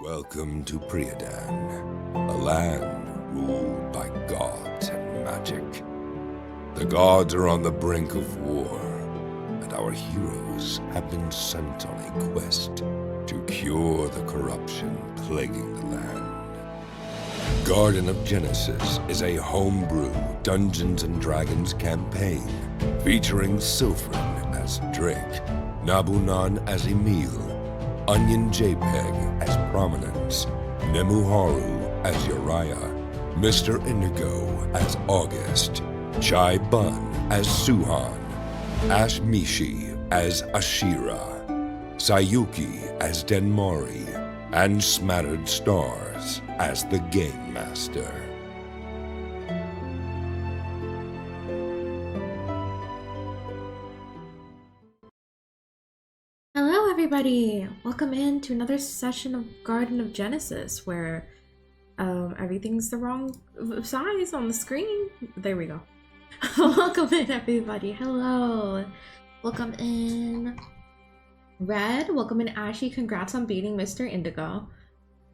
Welcome to Priadan, a land ruled by gods and magic. The gods are on the brink of war, and our heroes have been sent on a quest to cure the corruption plaguing the land. Garden of Genesis is a homebrew Dungeons & Dragons campaign featuring Silfrin as Drake, Nabunan as Emil, Onion JPEG as Prominence, Nemuharu as Uriah, Mr. Indigo as August, Chai Bun as Suhan, Ash Mishi as Ashira, Sayuki as Denmari, and Smattered Stars as the Game Master. Hello everybody! Welcome in to another session of Garden of Genesis where everything's the wrong size on the screen. There we go. Welcome in everybody. Hello. Welcome in Red. Welcome in Ashy. Congrats on beating Mr. Indigo.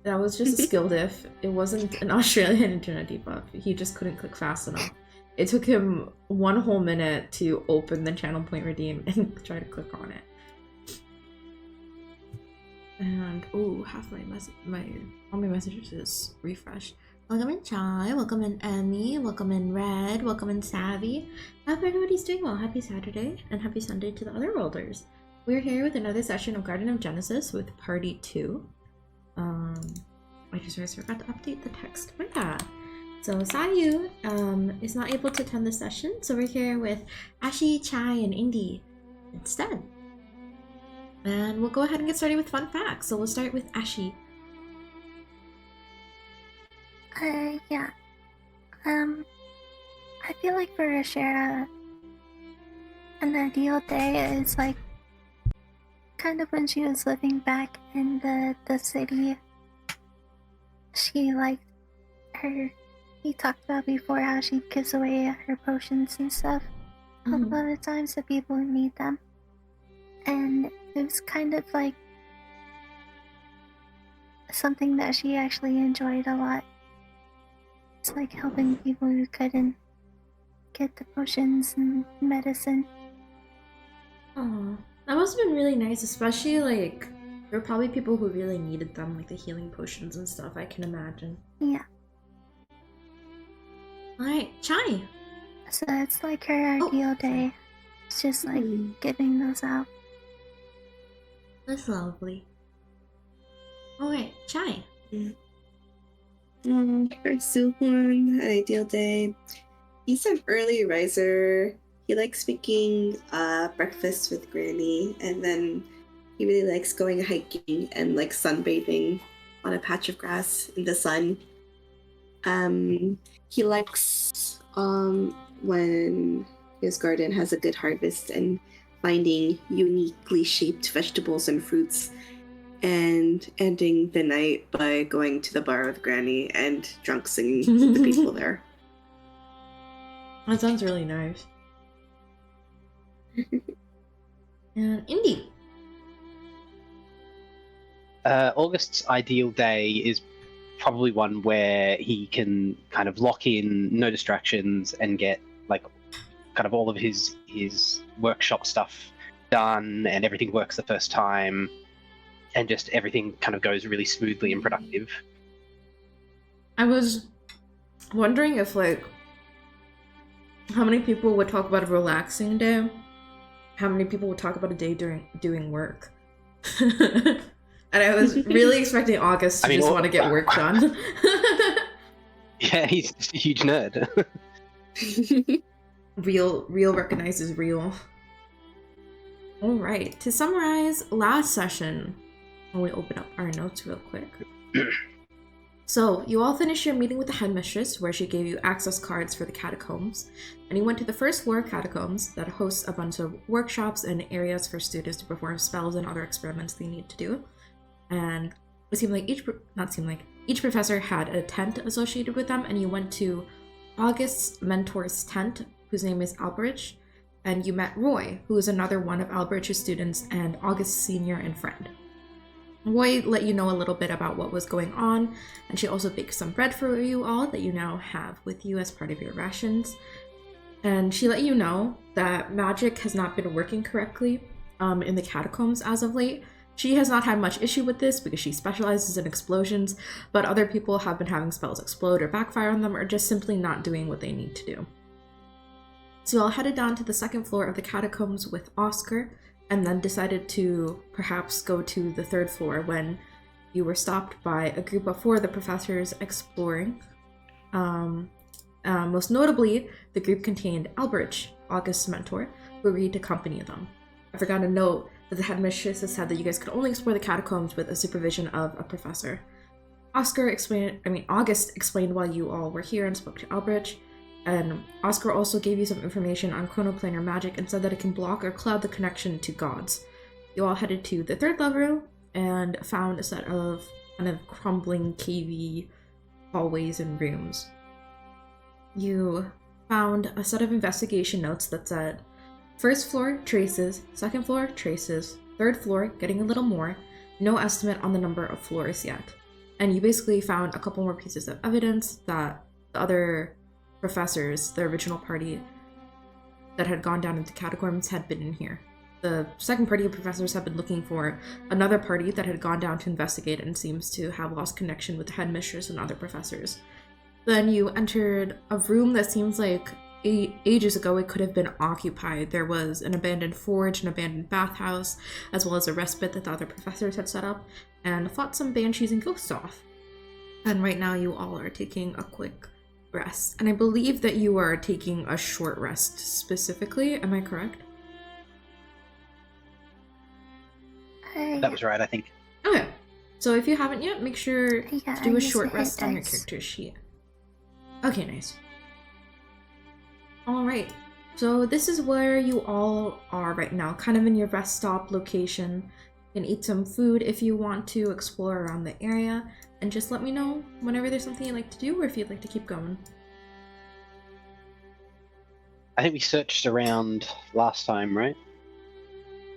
That was just a skill diff. It wasn't an Australian internet debuff. He just couldn't click fast enough. It took him 1 whole minute to open the channel point redeem and try to click on it. And half all my messages is refreshed. Welcome in Chai, welcome in Emmy, welcome in Red, welcome in Savvy. I hope everybody's doing well. Happy Saturday and happy Sunday to the other worlders. We're here with another session of Garden of Genesis with Party 2. I just forgot to update the text. My bad. So Sayu is not able to attend the session, so we're here with Ashi, Chai, and Indy instead. And we'll go ahead and get started with fun facts. So we'll start with Ashi. Yeah. I feel like for Ashera, an ideal day is like kind of when she was living back in the city. She liked her. He talked about before how she gives away her potions and stuff a lot of times to people who need them. And it was kind of like something that she actually enjoyed a lot. It's like helping people who couldn't get the potions and medicine. Oh, that must have been really nice, especially like there were probably people who really needed them, like the healing potions and stuff, I can imagine. Yeah. Alright, Chai. So it's like her ideal day. It's just like giving those out. That's lovely. Alright, Chai. For Suhorn, an ideal day. He's an early riser. He likes making breakfast with Granny, and then he really likes going hiking and like sunbathing on a patch of grass in the sun. He likes when his garden has a good harvest and finding uniquely shaped vegetables and fruits, and ending the night by going to the bar with Granny and drunk singing to the people there. That sounds really nice. And Indy. August's ideal day is probably one where he can kind of lock in, no distractions, and get like kind of all of his workshop stuff done, and everything works the first time, and just everything kind of goes really smoothly and productive. I was wondering if like how many people would talk about a relaxing day, how many people would talk about a day doing work. And I was really expecting August to just want to get work done. Yeah, he's just a huge nerd. Real recognizes real. Alright, to summarize last session, when we open up our notes real quick. So, you all finished your meeting with the headmistress, where she gave you access cards for the catacombs, and you went to the first floor catacombs that hosts a bunch of workshops and areas for students to perform spells and other experiments they need to do. And it seemed like each professor had a tent associated with them, and you went to August's mentor's tent, whose name is Alberich, and you met Roy, who is another one of Alberich's students and August's senior and friend. Roy let you know a little bit about what was going on, and she also baked some bread for you all that you now have with you as part of your rations. And she let you know that magic has not been working correctly in the catacombs as of late. She has not had much issue with this because she specializes in explosions, but other people have been having spells explode or backfire on them, or just simply not doing what they need to do. So you all headed down to the second floor of the catacombs with Oscar, and then decided to perhaps go to the third floor when you were stopped by a group of 4 of the professors exploring. Most notably, the group contained Albrecht, August's mentor, who agreed to accompany them. I forgot to note that the headmistress has said that you guys could only explore the catacombs with a supervision of a professor. August explained why you all were here and spoke to Albrecht, and Oscar also gave you some information on chronoplanar magic and said that it can block or cloud the connection to gods. You all headed to the third level and found a set of kind of crumbling, cavey hallways and rooms. You found a set of investigation notes that said, first floor, traces, second floor, traces, third floor, getting a little more, no estimate on the number of floors yet. And you basically found a couple more pieces of evidence that the other professors, the original party that had gone down into catacombs, had been in here. The second party of professors have been looking for another party that had gone down to investigate and seems to have lost connection with the headmistress and other professors. Then you entered a room that seems like ages ago it could have been occupied. There was an abandoned forge, an abandoned bathhouse, as well as a respite that the other professors had set up, and fought some banshees and ghosts off. And right now you all are taking a quick rest. And I believe that you are taking a short rest specifically, am I correct? That was right, I think. Okay. So if you haven't yet, make sure to do a I short used the rest hit on your dice. character sheet. Okay, nice. Alright, so this is where you all are right now, kind of in your rest stop location. You can eat some food if you want to, explore around the area, and just let me know whenever there's something you'd like to do or if you'd like to keep going. I think we searched around last time, right?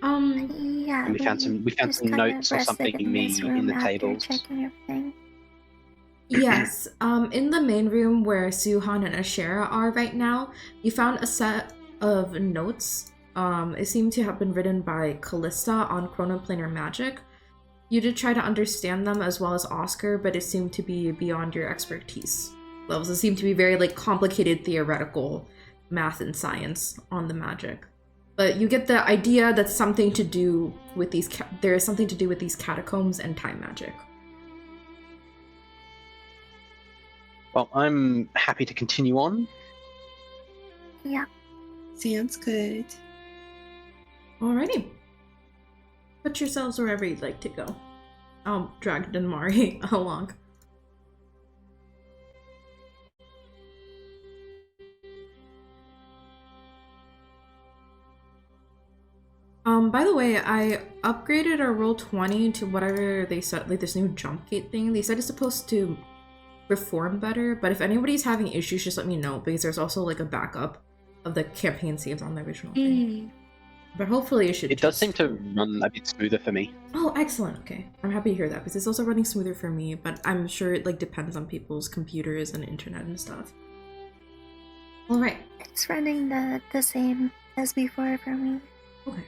Yeah, And we found some just some kinda notes or rested something in this in room the after tables. checking everything. Yes, in the main room where Suhan and Ashera are right now, you found a set of notes. It seemed to have been written by Callista on chronoplanar magic. You did try to understand them as well as Oscar, but it seemed to be beyond your expertise levels. It seemed to be very complicated theoretical math and science on the magic. But you get the idea that something to do with these there is something to do with these catacombs and time magic. Well, I'm happy to continue on. Yeah. Sounds good. Alrighty. Put yourselves wherever you'd like to go. I'll drag Denmari along. By the way, I upgraded our Roll20 to whatever they said, this new jump gate thing. They said it's supposed to perform better, but if anybody's having issues, just let me know, because there's also a backup of the campaign saves on the original thing. But hopefully it should It does just- seem to run a bit smoother for me. Oh, excellent. Okay. I'm happy to hear that, because it's also running smoother for me, but I'm sure it depends on people's computers and internet and stuff. Alright. It's running the same as before for me. Okay.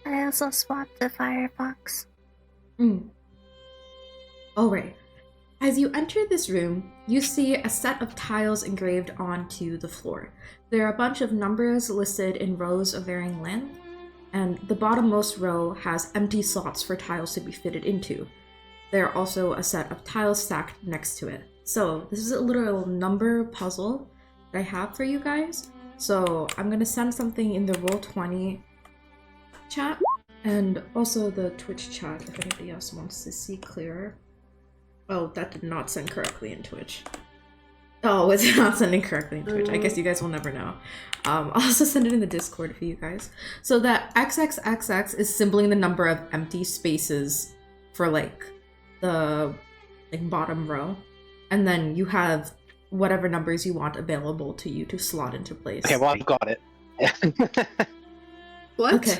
I also swapped the Firefox. Alright. As you enter this room, you see a set of tiles engraved onto the floor. There are a bunch of numbers listed in rows of varying length, and the bottommost row has empty slots for tiles to be fitted into. There are also a set of tiles stacked next to it. So this is a little number puzzle that I have for you guys. So I'm gonna send something in the Roll20 chat, and also the Twitch chat if anybody else wants to see clearer. Oh, that did not send correctly in Twitch. Oh, it's not sending correctly in Twitch. I guess you guys will never know. I'll also send it in the Discord for you guys. So that XXXX is symboling the number of empty spaces for the bottom row. And then you have whatever numbers you want available to you to slot into place. Okay, well, I've got it. What? Okay.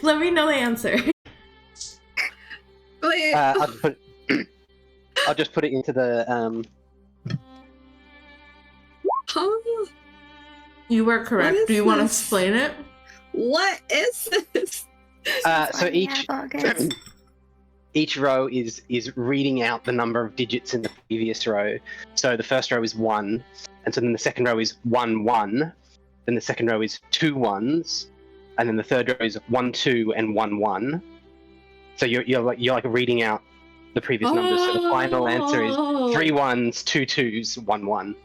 let me know the answer. it. I'll just put it into the Huh? You were correct. is Do you want to this? explain it? What is this? so Why we each have August. each row is reading out the number of digits in the previous row. So the first row is 1, and so then the second row is 1 1, then the second row is 2 1s, and then the third row is 1 2 and 1 1. So you're like reading out the previous numbers. So the final answer is 3 1s, 2 2s, 1 1.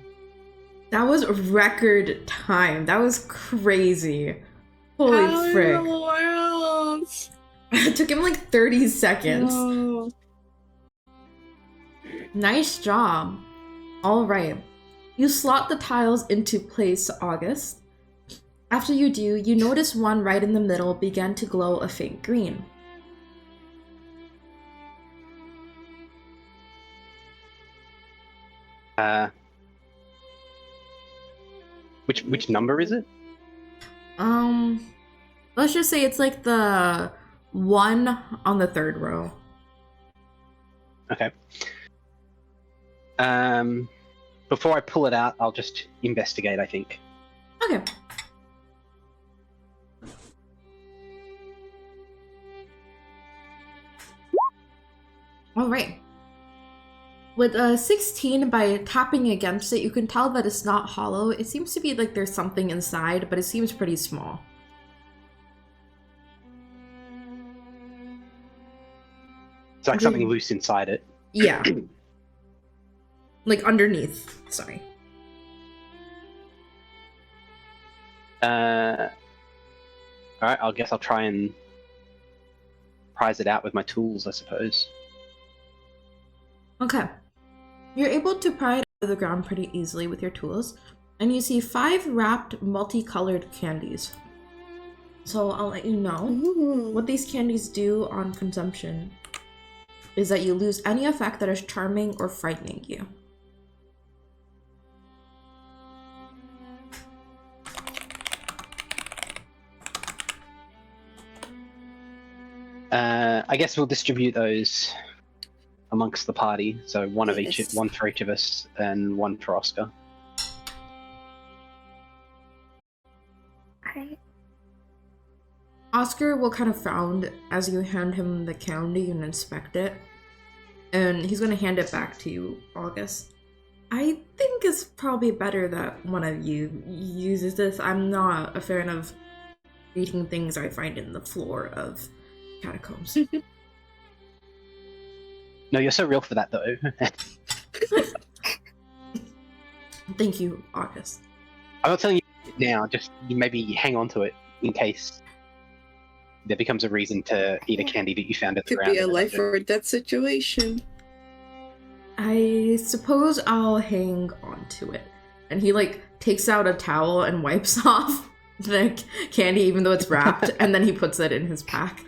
That was record time. That was crazy. Holy How frick. in the world? It took him like 30 seconds. No. Nice job. All right. You slot the tiles into place, August. After you do, you notice one right in the middle began to glow a faint green. Which number is it? Let's just say it's like the one on the third row. Okay. Before I pull it out, I'll just investigate, I think. Okay. All right. With a 16, by tapping against it, you can tell that it's not hollow. It seems to be like there's something inside, but it seems pretty small. It's like something loose inside it. Yeah. Like underneath. Sorry. Alright, I guess I'll try and prize it out with my tools, I suppose. Okay. You're able to pry it out of the ground pretty easily with your tools, and you see 5 wrapped, multicolored candies. So I'll let you know. Ooh. What these candies do on consumption is that you lose any effect that is charming or frightening you. I guess we'll distribute those amongst the party. So one of each, Yes. one for each of us, and one for Oscar. Alright. Oscar will kind of frown as you hand him the candy and inspect it. And he's going to hand it back to you, August. I think it's probably better that one of you uses this. I'm not a fan of eating things I find in the floor of catacombs. No, you're so real for that, though. Thank you, August. I'm not telling you now, just maybe hang on to it in case there becomes a reason to eat a candy that you found at the Could ground. be a in the life dungeon. or death situation. I suppose I'll hang on to it. And he like takes out a towel and wipes off the candy even though it's wrapped, and then he puts it in his pack.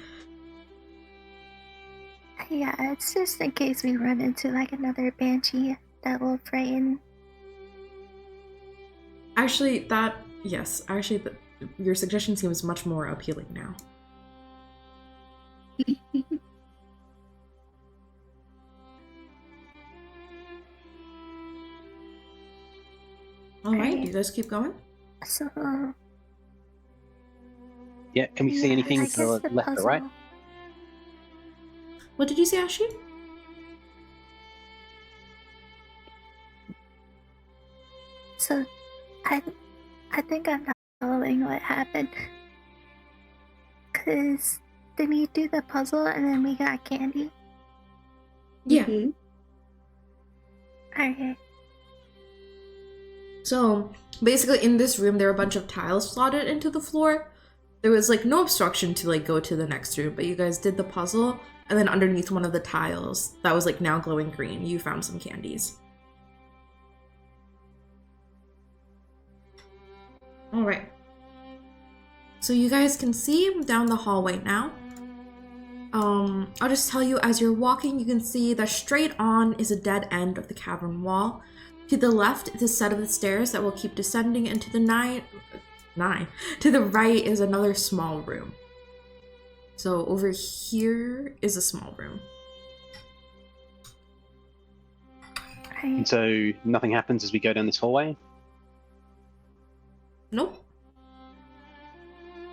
Yeah, it's just in case we run into like another banshee that will frighten. Actually, your suggestion seems much more appealing now. Alright, you guys keep going? So Yeah, can we see yeah, anything I to the guess the left or right? puzzle- What did you say, Ashley? So I think I'm not following what happened. Cause did we do the puzzle and then we got candy? Yeah. Mhm. Alright. So basically in this room there were a bunch of tiles slotted into the floor. There was like no obstruction to like go to the next room, but you guys did the puzzle, and then underneath one of the tiles that was like now glowing green, you found some candies. Alright. So you guys can see down the hallway now. I'll just tell you, as you're walking, you can see that straight on is a dead end of the cavern wall. To the left is a set of the stairs that will keep descending, and to the to the right is another small room. So over here is a small room. And Right. so nothing happens as we go down this hallway. Nope.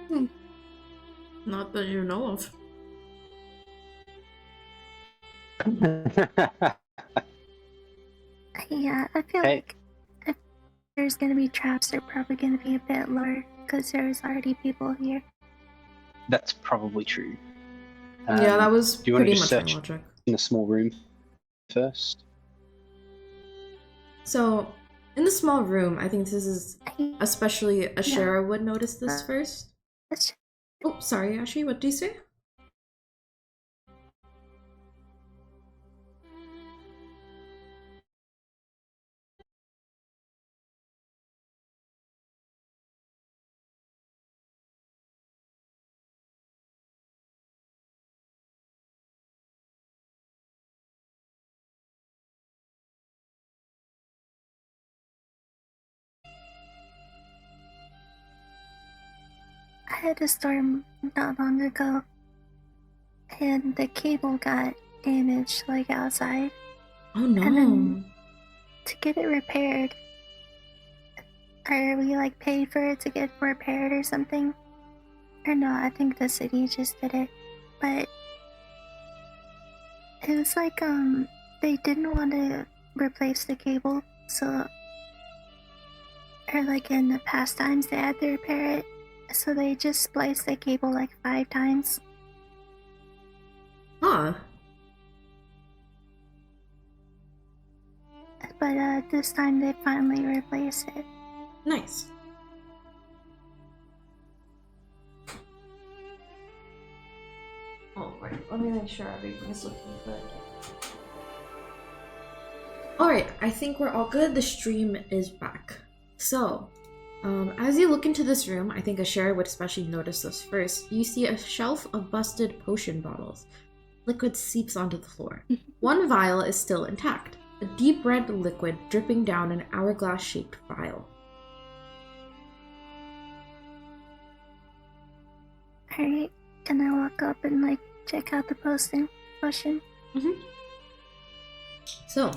Hmm. Not that you know of. Yeah, I feel Hey. like if there's gonna be traps, they're probably gonna be a bit lower because there's already people here. That's probably true. Yeah, that was do you want to pretty just much my search logic. in a small room first? So, in the small room, I think this is especially Ashera would notice this first. Let's Oh, sorry, Ashi, what did you say? I had a storm not long ago, and the cable got damaged, like outside. Oh no. And then to get it repaired, are we like paid for it to get repaired or something? Or no, I think the city just did it. But it was like they didn't want to replace the cable, so or like in the past times they had to repair it, so they just spliced the cable like 5 times. Huh. But this time they finally replaced it. Nice. Alright, let me make sure everything's looking good. Alright, I think we're all good. The stream is back. So, as you look into this room, I think Ashera would especially notice this first. You see a shelf of busted potion bottles. Liquid seeps onto the floor. One vial is still intact. A deep red liquid dripping down an hourglass-shaped vial. Alright, can I walk up and like check out the potion? So,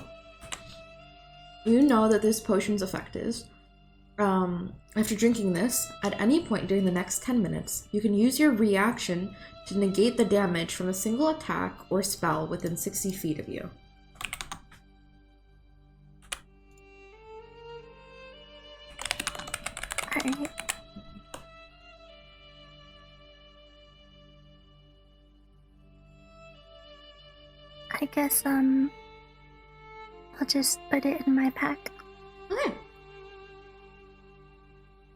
you know that this potion's effect is, after drinking this, at any point during the next 10 minutes, you can use your reaction to negate the damage from a single attack or spell within 60 feet of you. Alright. I guess I'll just put it in my pack. Okay.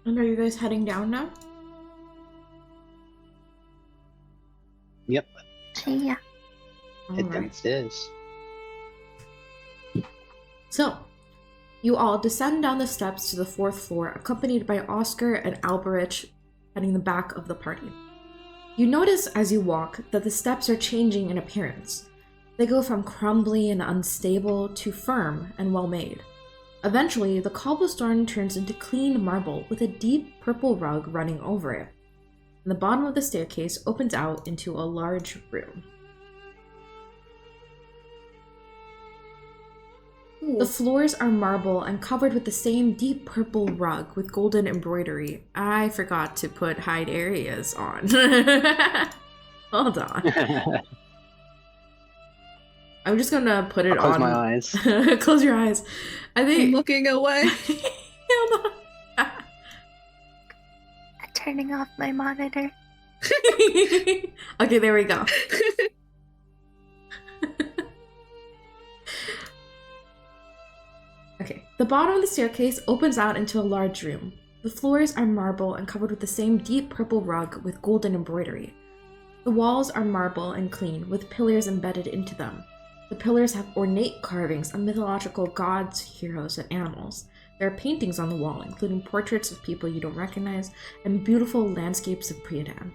And are you guys heading down now? Yep. Yeah. Head Alright. downstairs. So, you all descend down the steps to the 4th floor, accompanied by Oscar and Alberich heading the back of the party. You notice as you walk that the steps are changing in appearance. They go from crumbly and unstable to firm and well-made. Eventually, the cobblestone turns into clean marble with a deep purple rug running over it. And the bottom of the staircase opens out into a large room. The floors are marble and covered with the same deep purple rug with golden embroidery. I forgot to put hide areas on. Hold on. I'm just gonna put it I'll close on. my eyes. Close your eyes. I I'm think. looking away. Hold on. I'm turning off my monitor. Okay, there we go. Okay, the bottom of the staircase opens out into a large room. The floors are marble and covered with the same deep purple rug with golden embroidery. The walls are marble and clean, with pillars embedded into them. The pillars have ornate carvings of mythological gods, heroes, and animals. There are paintings on the wall, including portraits of people you don't recognize, and beautiful landscapes of Priadan.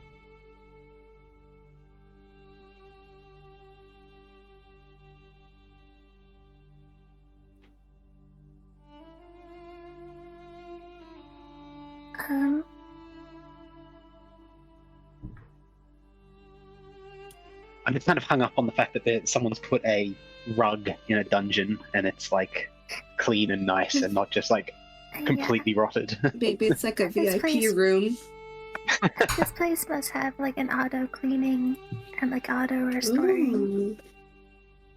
I'm just kind of hung up on the fact that someone's put a rug in a dungeon, and it's like clean and nice, and not just like completely rotted. Maybe it's like a This VIP place- room. This place must have like an auto cleaning and like auto restoring Ooh.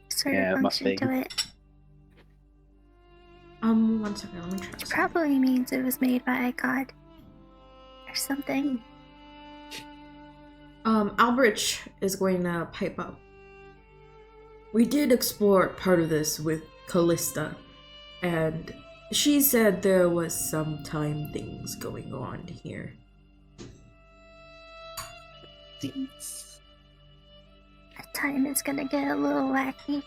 sort Yeah, of it must function be. to it. 1 second, let me try Which this. probably means it was made by a god or something. Albrecht is going to pipe up. We did explore part of this with Callista, and she said there was some time things going on here. Things. That time is gonna get a little wacky.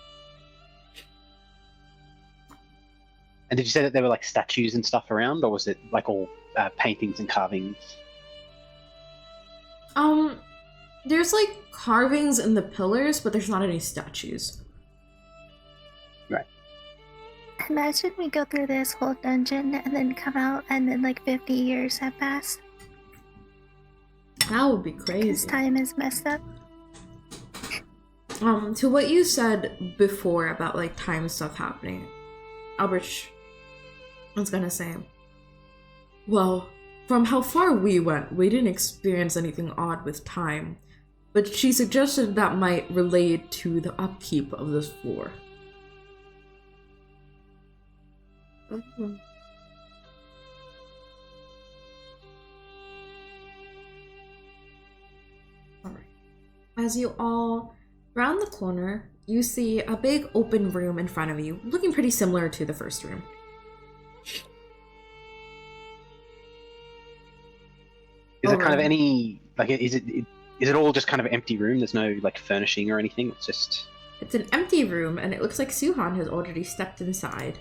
And did you say that there were like statues and stuff around, or was it like all paintings and carvings? There's like carvings in the pillars, but there's not any statues. Imagine we go through this whole dungeon and then come out and then like 50 years have passed. That would be This crazy. time is messed up. To what you said before about like time stuff happening, Albrecht was gonna say, well, from how far we went, we didn't experience anything odd with time, but she suggested that might relate to the upkeep of this floor. Mhm. Alright. As you all round the corner, you see a big open room in front of you, looking pretty similar to the first room. Is there kind of Alright. any like is it all just kind of empty room? There's no like furnishing or anything. It's just It's an empty room, and it looks like Suhan has already stepped inside.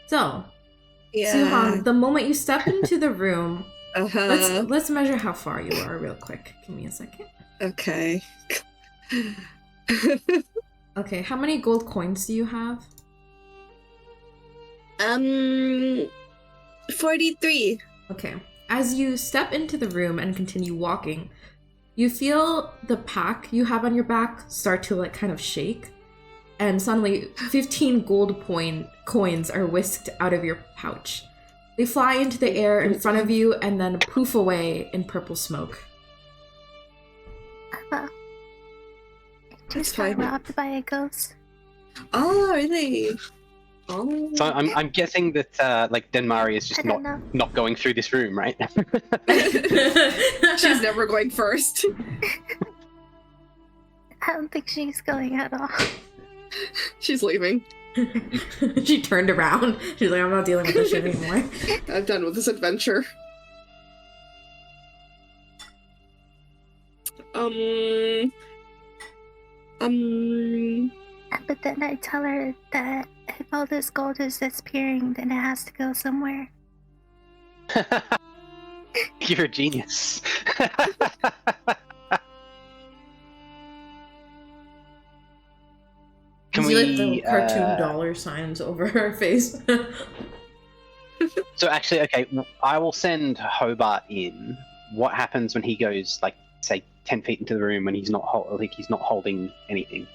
So, Yeah. Suhan, the moment you step into the room, Uh-huh. let's measure how far you are real quick. Give me a second. Okay. Okay, how many gold coins do you have? 43. Okay. As you step into the room and continue walking, you feel the pack you have on your back start to like kind of shake, and suddenly 15 gold coins are whisked out of your pouch. They fly into the air in front of you and then poof away in purple smoke. Just fine. got robbed by a ghost. Oh, really? Oh. so. I'm guessing that like Denmari is I just don't not know. not going through this room, right? She's never going first. I don't think she's going at all. She's leaving. She turned around. She's like, I'm not dealing with this shit anymore. I'm done with this adventure. But then I tell her that if all this gold is disappearing, then it has to go somewhere. You're a genius. Can See, we like the cartoon dollar signs over her face. So actually, okay, I will send Hobart in. What happens when he goes, like, say, 10 feet into the room when he's not holding anything?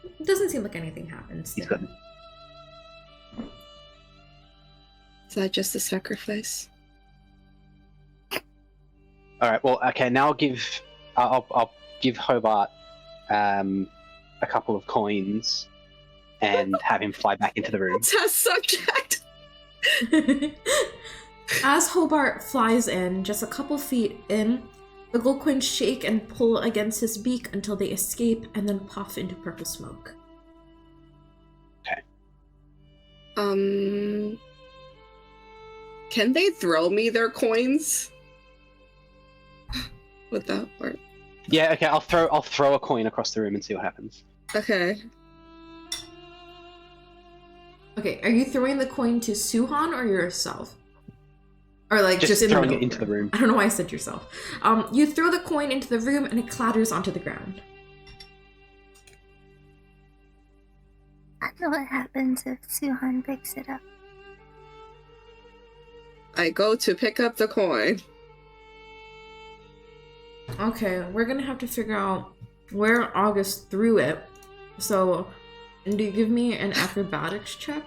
It doesn't seem like anything happens. He's to got- him. Is that just a sacrifice? All right. Well, okay. Now I'll give Hobart a couple of coins and have him fly back into the room. Test subject! As Hobart flies in, just a couple feet in, the gold coins shake and pull against his beak until they escape and then puff into purple smoke. Can they throw me their coins? Would that work? Yeah. Okay. I'll throw a coin across the room and see what happens. Okay. Okay, are you throwing the coin to Suhan or yourself? Or like just, in the throwing middle it into the room. I don't know why I said yourself. You throw the coin into the room and it clatters onto the ground. I know what happens if Suhan picks it up. I go to pick up the coin. Okay, we're gonna have to figure out where August threw it. So, And do you give me an acrobatics check?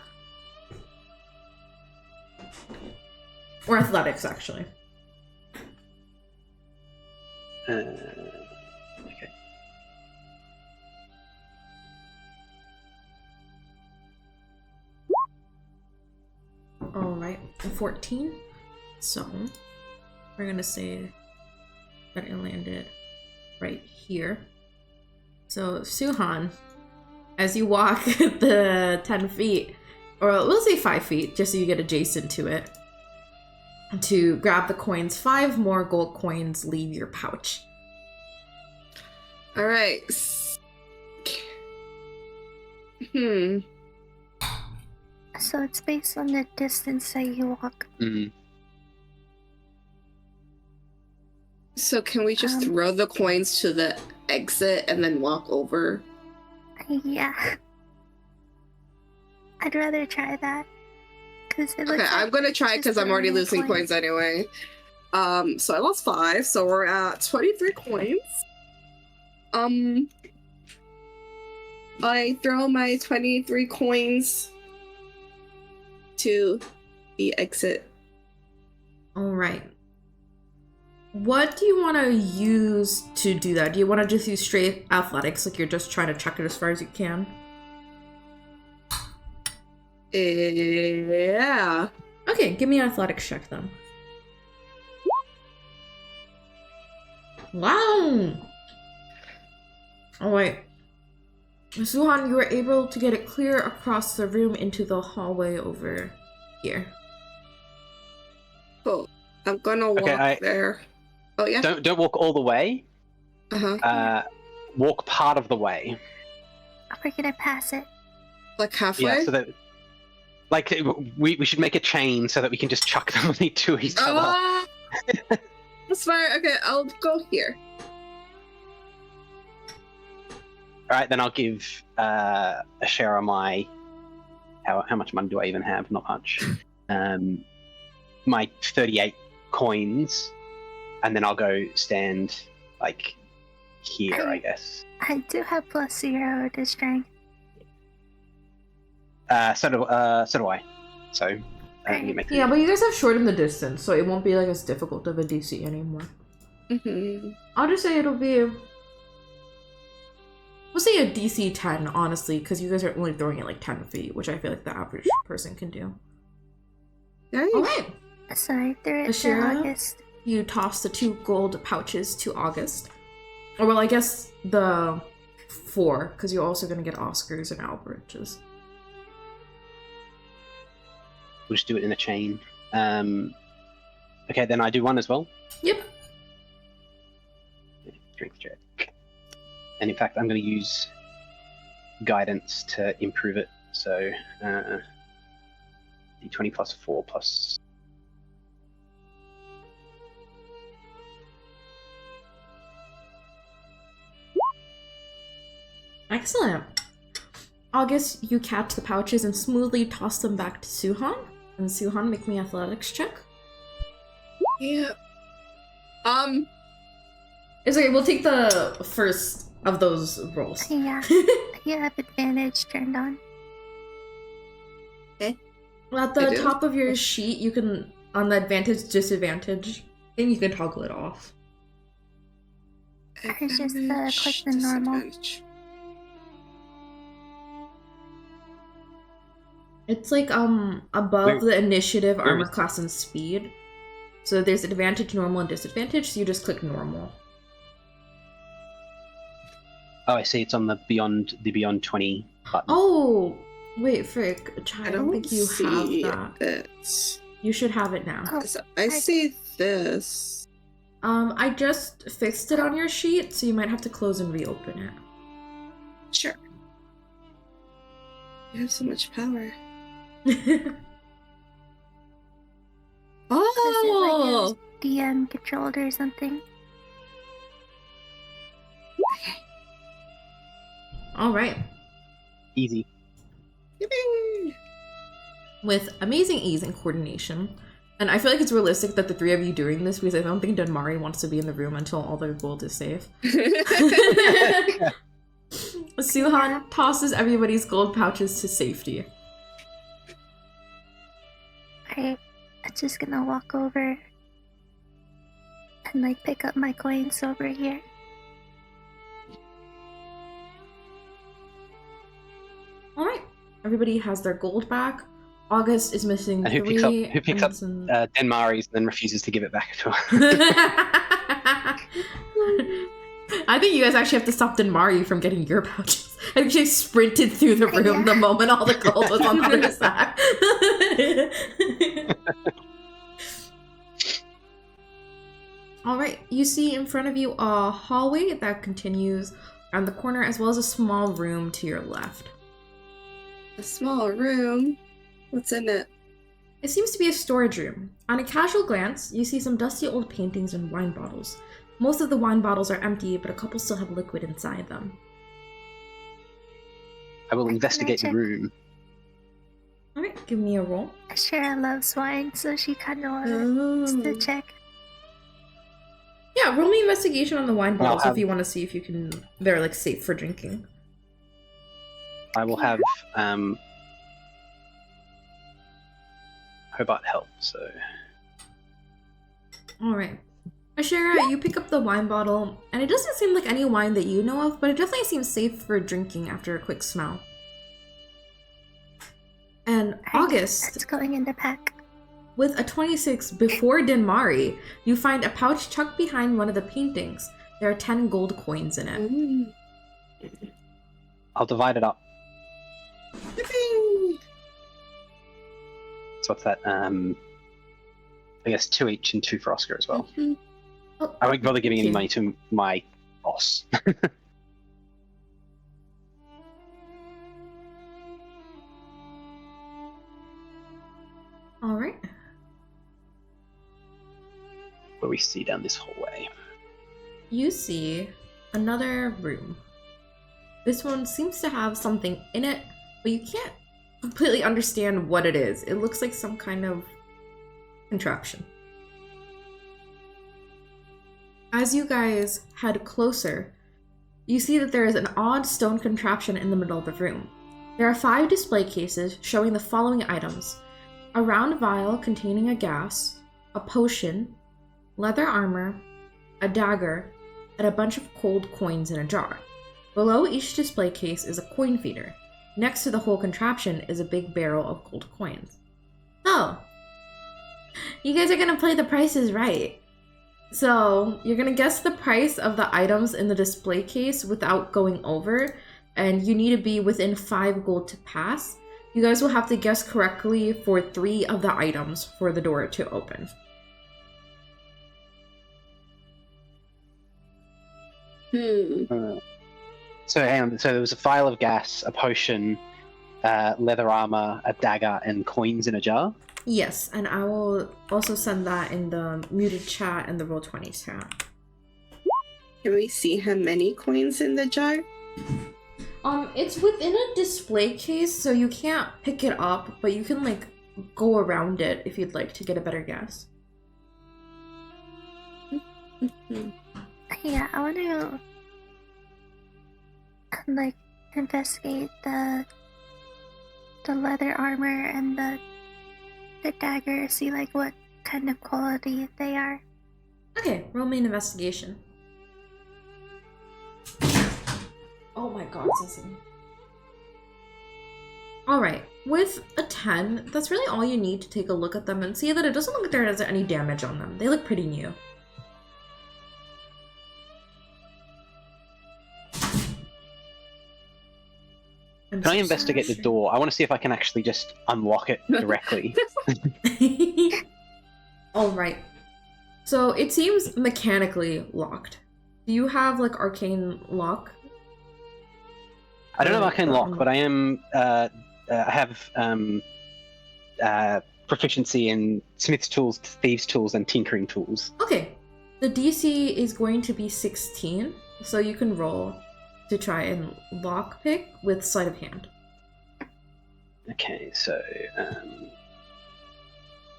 Or athletics, actually. Okay. Alright, 14. So, we're gonna say that it landed right here. So, Suhan, as you walk the 10 feet, or we'll say 5 feet, just so you get adjacent to it, to grab the coins, 5 more gold coins leave your pouch. All right. Hmm. So it's based on the distance that you walk. Mm. So can we just throw the coins to the exit and then walk over? Yeah. I'd rather try that. Cause it looks Okay, I'm gonna try because I'm already losing coins anyway. So I lost 5, so we're at 23 coins. I throw my 23 coins to the exit. Alright. What do you want to use to do that? Do you want to just use straight athletics, like you're just trying to chuck it as far as you can? Yeah. Okay, give me an athletics check then. Wow! Alright. Suhan, you were able to get it clear across the room into the hallway over here. Cool. I'm gonna walk there. Oh yeah. Don't walk all the way. Walk part of the way. We're gonna pass it. Like halfway? Yeah, so that like we should make a chain so that we can just chuck them to each other. That's fine. Okay, I'll go here. Alright, then I'll give Ashera my how much money do I even have? Not much. My 38 coins, and then I'll go stand like here, I guess. I do have +0 to strength. So do I. So you make Yeah, but you guys have shortened the distance, so it won't be like as difficult of a DC anymore. I'll just say it'll be, we'll say a DC 10, honestly, because you guys are only throwing it like 10 feet, which I feel like the average person can do. Nice. Alright. Sorry, threw it to Ashera, August. you toss the 2 gold pouches to August. Or well, I guess the 4, because you're also going to get Oscars and Alberts. We'll just do it in a chain. Okay, then I do one as well. Yep. Strength check. And in fact, I'm going to use guidance to improve it. So d20 plus 4 plus. Excellent. August, you catch the pouches and smoothly toss them back to Suhan. And Suhan, make me athletics check. Yeah. It's okay, we'll take the first of those rolls. Yeah. You have advantage turned on. At the top of your sheet, you can, on the advantage, disadvantage thing, you can toggle it off. I just click the normal. It's like above the initiative, armor class, and speed. So there's advantage, normal, and disadvantage, so you just click normal. Oh, I see. It's on the beyond 20 button. Oh, wait, frick. I don't think you see have that. It. You should have it now. Oh, I see this. I just fixed it on your sheet, so you might have to close and reopen it. Sure. You have so much power. Oh! Is it like DM controlled or something? Alright. Easy. Yippee! With amazing ease and coordination. And I feel like it's realistic that the 3 of you doing this, because I don't think Dunmari wants to be in the room until all their gold is safe. Suhan tosses everybody's gold pouches to safety. Alright, I'm just gonna walk over and like pick up my coins over here. Alright. Everybody has their gold back. August is missing And who 3. picks up Denmari's and then refuses to give it back to her? I think you guys actually have to stop Denmari from getting your pouches. I think she sprinted through the room the moment all the gold was on the other side. Alright, you see in front of you a hallway that continues around the corner, as well as a small room to your left. A small room. What's in it? It seems to be a storage room. On a casual glance, you see some dusty old paintings and wine bottles. Most of the wine bottles are empty, but a couple still have liquid inside them. I will investigate the room. Alright, give me a roll. Shara loves wine, so she kind of wants to check. Yeah, roll me investigation on the wine bottles have- if you want to see if you can. They're like safe for drinking. I will have Hobart help, so... Alright. Ashera, you pick up the wine bottle, and it doesn't seem like any wine that you know of, but it definitely seems safe for drinking after a quick smell. And August, It's going in the pack. with a 26 before Denmari, you find a pouch tucked behind one of the paintings. There are 10 gold coins in it. Mm. I'll divide it up. Yippee! So what's that? I guess 2 each and 2 for Oscar as well. Mhm. Oh, I won't bother giving thank any you. money to my boss. Alright. Where we see down this hallway. You see another room. This one seems to have something in it, but you can't completely understand what it is. It looks like some kind of contraption. As you guys head closer, you see that there is an odd stone contraption in the middle of the room. There are 5 display cases showing the following items: a round vial containing a gas, a potion, leather armor, a dagger, and a bunch of cold coins in a jar. Below each display case is a coin feeder. Next to the whole contraption is a big barrel of gold coins. So, you guys are gonna play the prices right. So, you're gonna guess the price of the items in the display case without going over, and you need to be within 5 gold to pass. You guys will have to guess correctly for 3 of the items for the door to open. So hang on. So there was a vial of gas, a potion, leather armor, a dagger, and coins in a jar. Yes, and I will also send that in the muted chat and the Roll20 chat. Can we see how many coins in the jar? It's within a display case, so you can't pick it up, but you can like go around it if you'd like to get a better guess. Yeah, I want to like investigate the leather armor and the dagger, see like what kind of quality they are. Okay, roll me an investigation. Oh my god, Sesame. Alright, with a 10, that's really all you need to take a look at them and see that it doesn't look like there is any damage on them. They look pretty new. Can I investigate the door? I want to see if I can actually just unlock it directly. Alright. So it seems mechanically locked. Do you have like arcane lock? I don't have arcane lock, but I am. I have proficiency in smith's tools, thieves' tools, and tinkering tools. Okay. The DC is going to be 16, so you can roll to try and lockpick with sleight of hand. Okay, so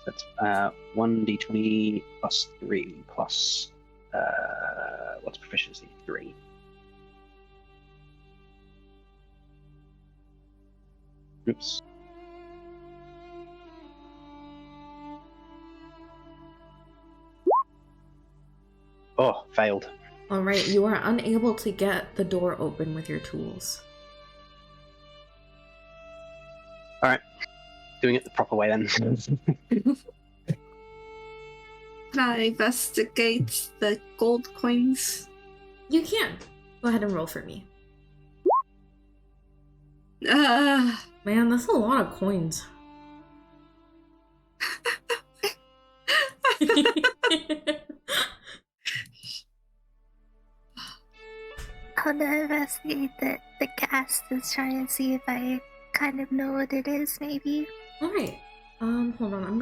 that's 1d20 plus 3 plus what's proficiency? 3. Oops. Oh, failed. Alright, you are unable to get the door open with your tools. Doing it the proper way then. Can I investigate the gold coins? You can. Go ahead and roll for me. Uh, Man, that's a lot of coins. I'll investigate the gas to try and see if I kind of know what it is, maybe. Alright. Hold on.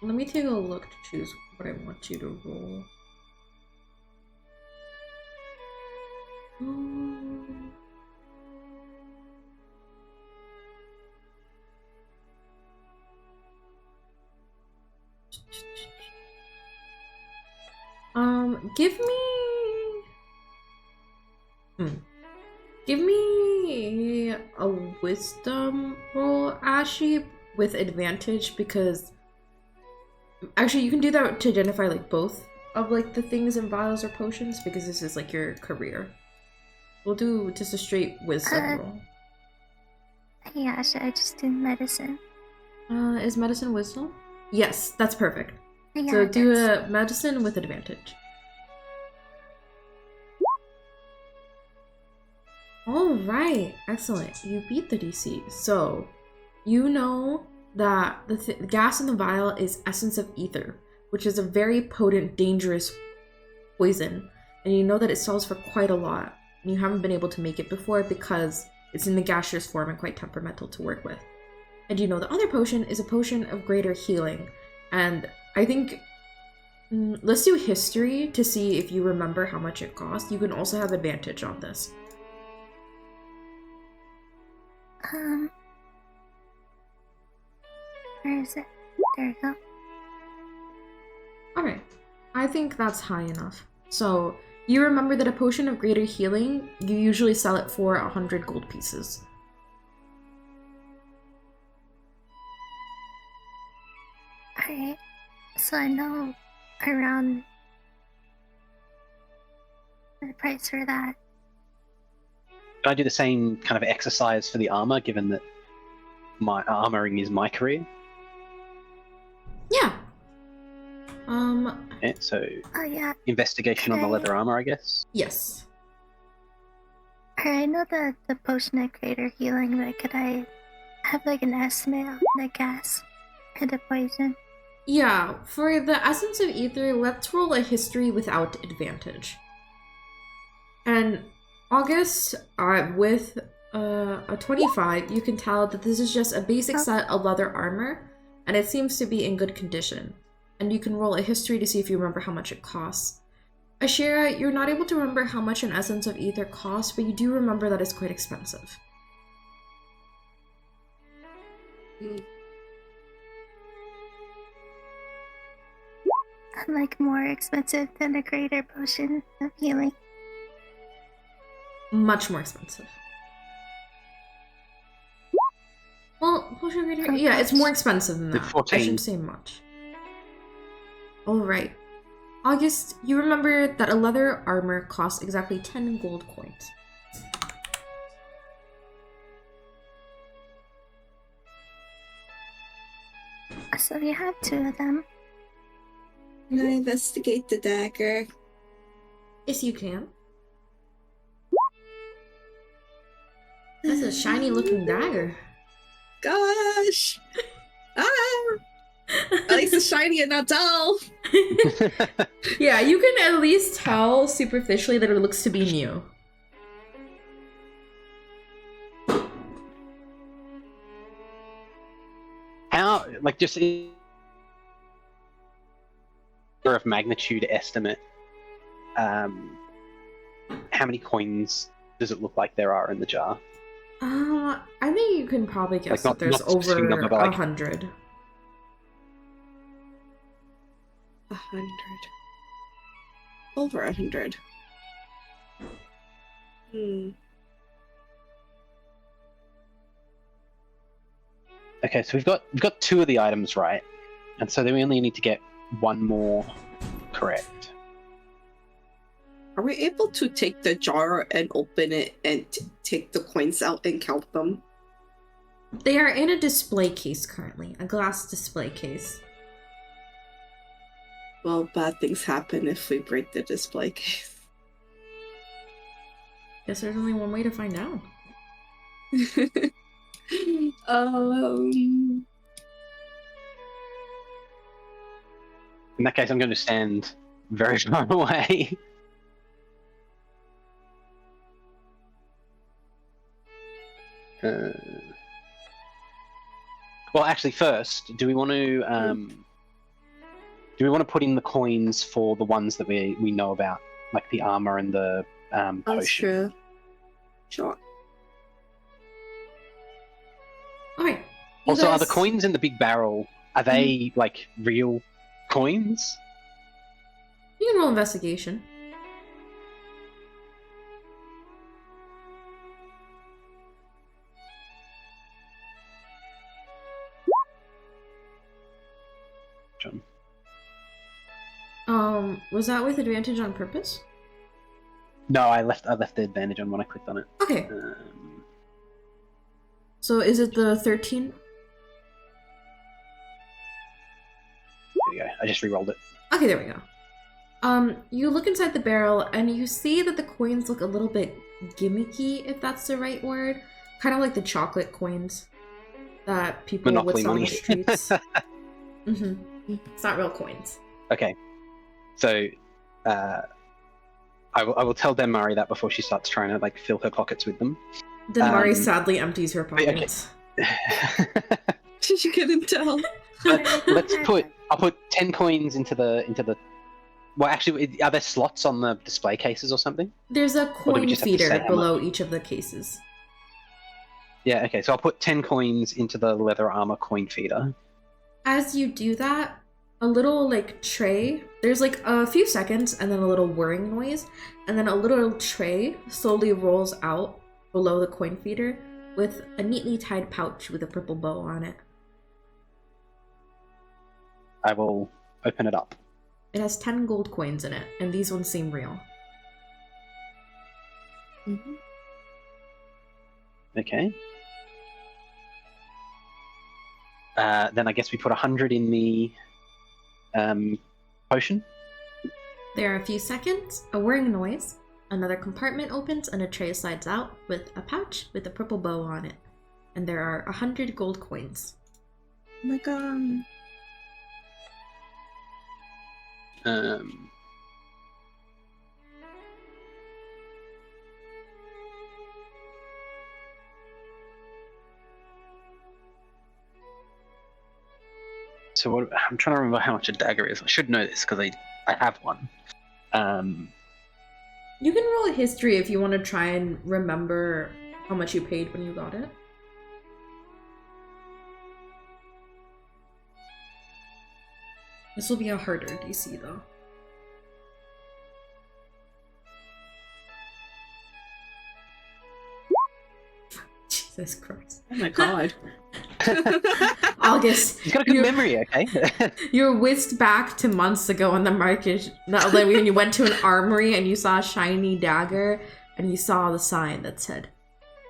Let me take a look to choose what I want you to roll. Give me a wisdom roll, Ashi, with advantage, because actually you can do that to identify like both of like the things in vials or potions, because this is like your career. We'll do just a straight wisdom roll. Yeah, should I just do medicine? Is medicine wisdom? Yes, that's perfect. Yeah, So do that's- a medicine with advantage. Alright, excellent. You beat the DC. So, you know that the gas in the vial is essence of ether, which is a very potent, dangerous poison. And you know that it sells for quite a lot. And you haven't been able to make it before because it's in the gaseous form and quite temperamental to work with. And you know the other potion is a potion of greater healing. And I think let's do history to see if you remember how much it costs. You can also have advantage on this. Where is it? There we go. Alright, I think that's high enough. So, you remember that a potion of greater healing, you usually sell it for 100 gold pieces. Alright, so I know around the price for that. Can I do the same kind of exercise for the armor, given that my armoring is my career? Yeah. Yeah, so Oh yeah, investigation on the leather armor, I guess. Yes. I know that the potion of greater healing, but could I have like an estimate on the gas or the poison? Yeah, for the essence of ether, let's roll a history without advantage. And August, with a 25, you can tell that this is just a basic set of leather armor, and it seems to be in good condition. And you can roll a history to see if you remember how much it costs. Ashira, you're not able to remember how much an essence of ether costs, but you do remember that it's quite expensive. Like more expensive than a greater potion of healing. Much more expensive. Well, potion of greater... Yeah, it's more expensive than that. 14. I shouldn't say much. Alright. August, you remember that a leather armor costs exactly 10 gold coins. So we have two of them. Can I investigate the dagger? Yes, you can. That's a shiny looking dagger. Gosh! Ah! At least it's shiny and not dull. Yeah, you can at least tell superficially that it looks to be new. How, like, just in order of magnitude estimate, how many coins does it look like there are in the jar? I think you can probably guess Like, that there's not a specific over number, but, like- 100. 100. Over 100. Okay, so we've got 2 of the items right, and so then we only need to get 1 more correct. Are we able to take the jar and open it and take the coins out and count them? They are in a display case currently, a glass display case. Well, bad things happen if we break the display case. Guess there's only one way to find out. um. In that case, I'm going to stand very far away. Well, actually, first, do we want to put in the coins for the ones that we know about, like the armor and the potion? That's true. Sure. Okay. you Also, are the guys- coins in the big barrel, are they like real coins? You can roll investigation. John? Was that with advantage on purpose? No, I left the advantage on when I clicked on it. Okay. So is it the 13? There we go. I just re-rolled it. Okay, there we go. You look inside the barrel and you see that the coins look a little bit gimmicky, if that's the right word. Kind of like the chocolate coins that people would Monopoly sell on money. the streets. It's not real coins. Okay. So, I will tell Denmari that before she starts trying to like fill her pockets with them. Then Mari sadly empties her pockets. You couldn't tell. But I'll put 10 coins into the. Well, actually, are there slots on the display cases or something? There's a do we coin just have to feeder say how below each of the cases. Yeah. Okay. So I'll put 10 coins into the leather armor coin feeder. As you do that, a little like tray, there's like a few seconds and then a little whirring noise, and then a little tray slowly rolls out below the coin feeder with a neatly tied pouch with a purple bow on it. I will open it up. It has 10 gold coins in it, and these ones seem real. Okay. Then I guess we put 100 in the potion. There are a few seconds, a whirring noise, another compartment opens, and a tray slides out with a pouch with a purple bow on it. And there are 100 gold coins. Oh my god. So what, I'm trying to remember how much a dagger is. I should know this because I have one. You can roll a history if you want to try and remember how much you paid when you got it. This will be a harder DC though. Jesus Christ. Oh my god. August, He's got a good you're- memory, okay? You're whisked back to months ago on the market. Not like when you went to an armory and you saw a shiny dagger and you saw the sign that said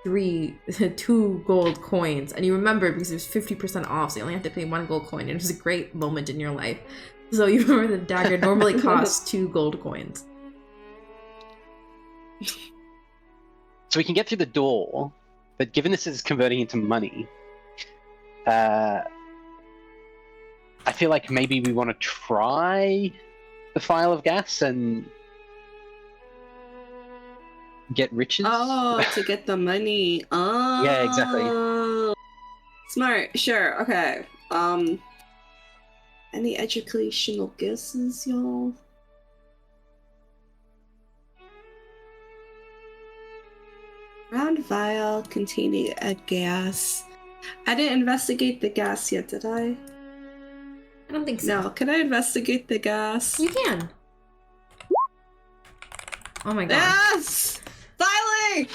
2 gold coins, and you remember because it was 50% off, so you only had to pay 1 gold coin, and it was a great moment in your life. So you remember the dagger normally costs 2 gold coins. So we can get through the door, but given this is converting into money, I feel like maybe we want to try the Phial of Gas and get riches. Oh, to get the money. Oh. Yeah, exactly. Smart. Sure. Okay. Any educational guesses, y'all? Round vial containing a gas. I didn't investigate the gas yet, did I? I don't think so. No. Can I investigate the gas? You can. Oh my god. Yes! Finally!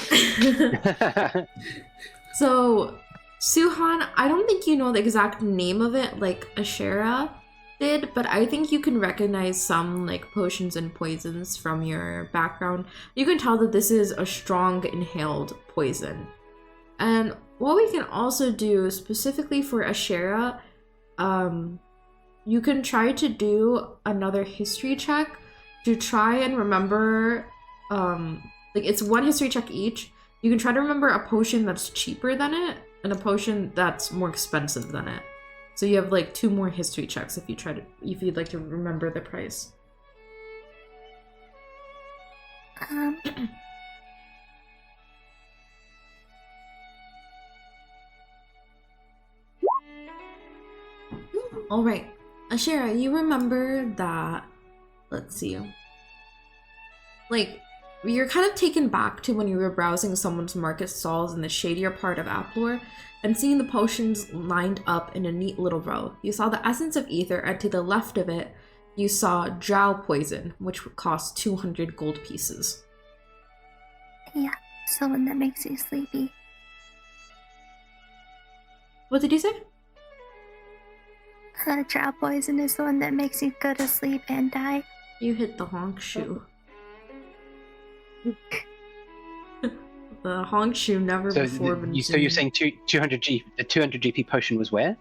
So Suhan, I don't think you know the exact name of it like Ashera did, but I think you can recognize some like potions and poisons from your background. You can tell that this is a strong inhaled poison. And what we can also do specifically for Ashera, you can try to do another history check to try and remember, like it's one history check each. You can try to remember a potion that's cheaper than it and a potion that's more expensive than it. So you have like 2 more history checks if you'd like to remember the price. All right, Ashera, you remember that? Let's see. Like, you're kind of taken back to when you were browsing someone's market stalls in the shadier part of Aplor and seeing the potions lined up in a neat little row. You saw the essence of ether, and to the left of it, you saw drow poison, which would cost 200 gold pieces. Yeah, it's the one that makes you sleepy. What did you say? Drow poison is the one that makes you go to sleep and die. You hit the honk shoe. The honk shoe never before been So you're seen. saying 200 GP potion was where?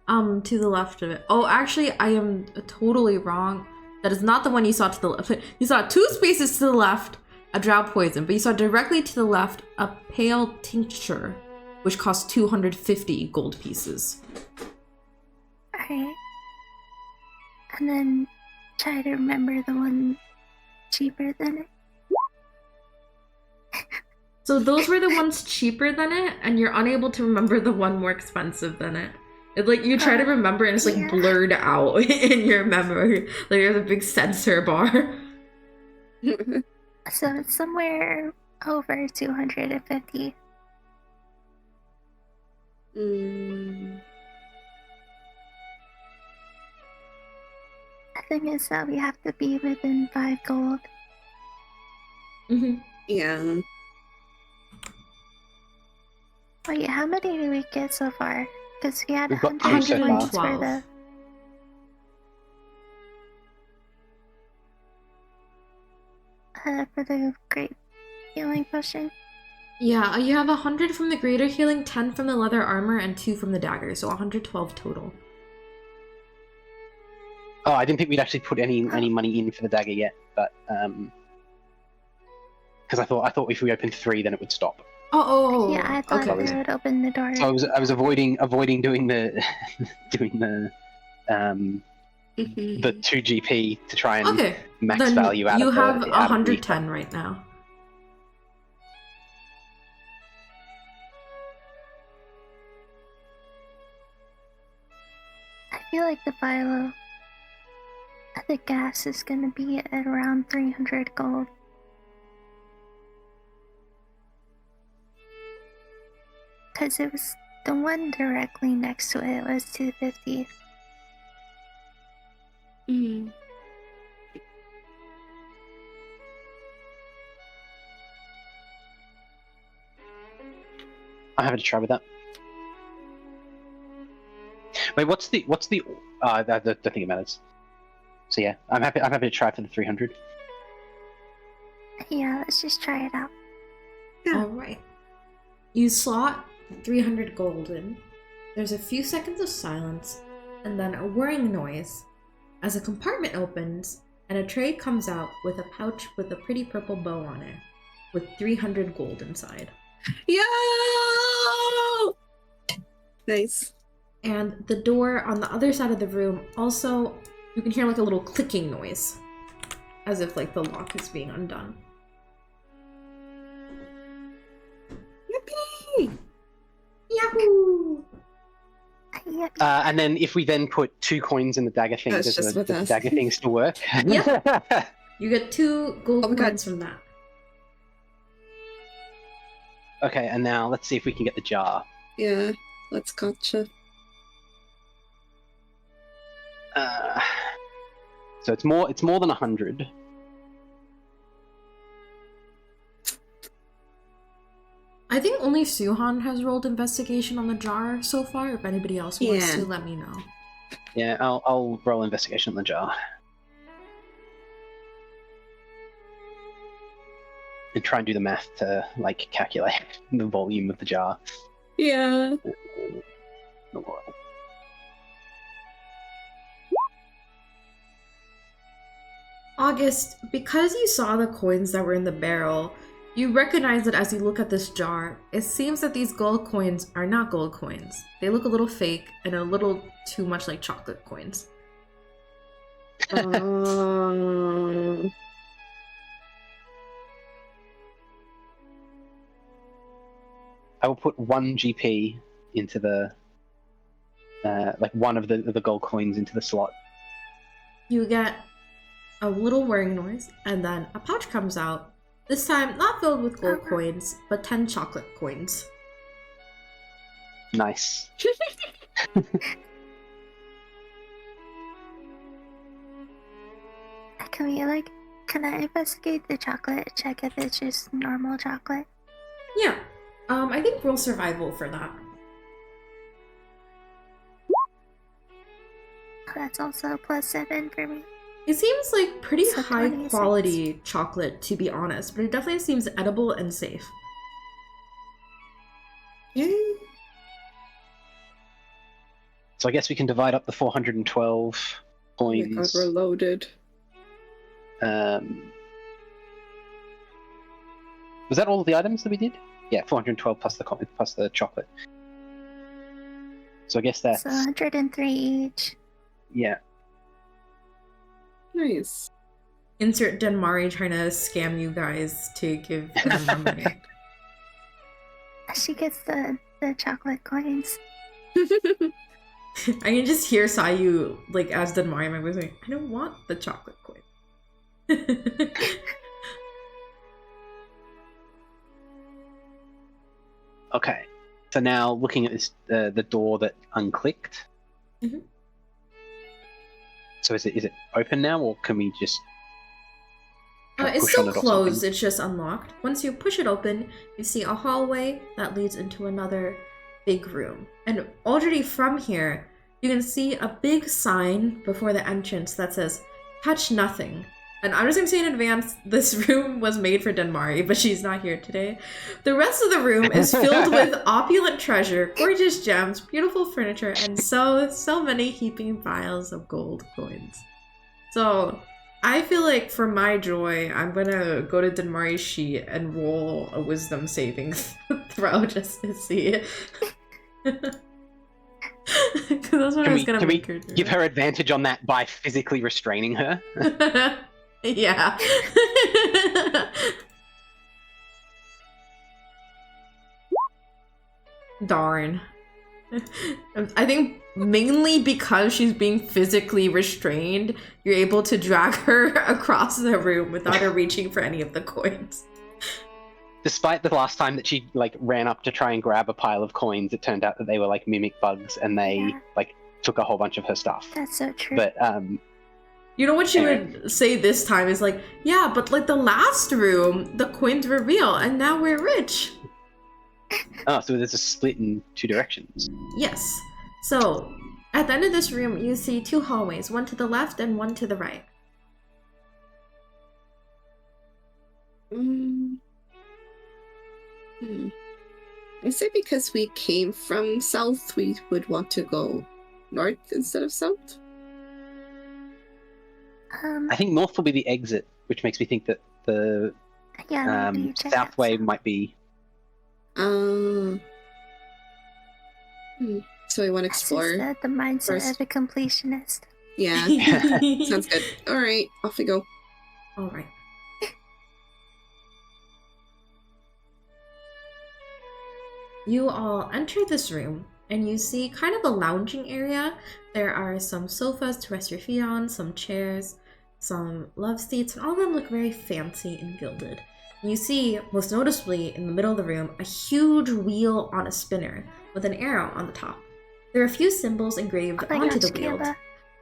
To the left of it. Oh, actually, I am totally wrong. That is not the one you saw to the left. You saw 2 spaces to the left, a drow poison, but you saw directly to the left a pale tincture, which costs 250 gold pieces. Alright. And then try to remember the one cheaper than it. So those were the ones cheaper than it, and you're unable to remember the one more expensive than it. It's like you try to remember and it's like Yeah. blurred out in your memory. Like there's a big sensor bar. So it's somewhere over 250. Mm, The thing is that we have to be within 5 gold. Mm-hmm. yeah. Wait, how many did we get so far? Because we had We've got 100 2 so far. points for the... for the great healing potion. Yeah, you have 100 from the greater healing, 10 from the leather armor, and 2 from the dagger, so 112 total. Oh, I didn't think we'd actually put any money in for the dagger yet, but because I thought if we opened 3, then it would stop. Oh, Yeah, I thought okay. it would open the door. So I was avoiding doing the doing the Mhm. the 2 GP to try and Okay, max then value out you of have the, out of the 110 right now. I feel like the vial of the gas is gonna be at around 300 gold. Because it was the one directly next to it was 250. Mm. I'm happy to try with that. Wait, what's the the thing that matters? So yeah, I'm happy to try for the 300. Yeah, let's just try it out. Yeah. Alright. You slot 300 gold in. There's a few seconds of silence, and then a whirring noise as a compartment opens and a tray comes out with a pouch with a pretty purple bow on it, with 300 gold inside. Yo! Nice. And the door on the other side of the room also, you can hear like a little clicking noise, as if like the lock is being undone. Yippee! Yahoo! Yeah, And then if we then put 2 coins in the dagger thing, That's does just the with us. dagger thing still work? Yeah. You get 2 gold Oh my God. coins from that. Okay, and now let's see if we can get the jar. Yeah, let's gotcha. So it's more than 100. I think only Suhan has rolled investigation on the jar so far. If anybody else wants Yeah. to, let me know. Yeah, I'll roll investigation on the jar. And try and do the math to like calculate the volume of the jar. Yeah. August, because you saw the coins that were in the barrel, you recognize that as you look at this jar, it seems that these gold coins are not gold coins. They look a little fake and a little too much like chocolate coins. I will put 1 GP into the like one of the gold coins into the slot. You get a little whirring noise, and then a pouch comes out. This time, not filled with gold coins, but 10 chocolate coins. Nice. Can I investigate the chocolate? Check if it's just normal chocolate? Yeah. I think roll survival for that. That's also +7 for me. It seems like pretty So high 26. quality chocolate, to be honest, but it definitely seems edible and safe. Yeah. So I guess we can divide up the 412 Oh my coins. god, we're loaded. Was that all of the items that we did? Yeah, 412 plus the chocolate. So I guess that's So 103 each. yeah. Nice. Insert Denmari trying to scam you guys to give them more money. She gets the chocolate coins. I can just hear Sayu, like, as Denmari, my voice like, I don't want the chocolate coin. Okay. So now looking at this, the door that unclicked. Mhm. So is it open now, or can we just? It's push still on it or closed, something? it's just unlocked. Once you push it open, you see a hallway that leads into another big room. And already from here, you can see a big sign before the entrance that says, touch nothing. And I'm just gonna say in advance, this room was made for Denmari, but she's not here today. The rest of the room is filled with opulent treasure, gorgeous gems, beautiful furniture, and so many heaping piles of gold coins. So I feel like for my joy, I'm gonna go to Denmari's sheet and roll a wisdom saving throw just to see. Because that's what I was gonna Can we make her do. give her advantage on that by physically restraining her? Yeah. Darn. I think mainly because she's being physically restrained, you're able to drag her across the room without her reaching for any of the coins. Despite the last time that she like ran up to try and grab a pile of coins, it turned out that they were like mimic bugs, and they Yeah. like took a whole bunch of her stuff. That's so true. But You know what she Anyway. would say this time is like, yeah, but like the last room, the coins were real, and now we're rich. oh, so there's a split in 2 directions. Yes. So, at the end of this room, you see 2 hallways, one to the left and one to the right. I say because we came from south, we would want to go north instead of south. I think north will be the exit, which makes me think that the yeah, maybe check south that way out. might be. So we want to That's just explore. the mindset first. of a completionist. Yeah, sounds good. All right, off we go. All right. You all enter this room and you see kind of a lounging area. There are some sofas to rest your feet on, some chairs, some love seats, and all of them look very fancy and gilded. You see, most noticeably in the middle of the room, a huge wheel on a spinner with an arrow on the top. There are a few symbols engraved Oh my onto gosh, the wheel. Kayla.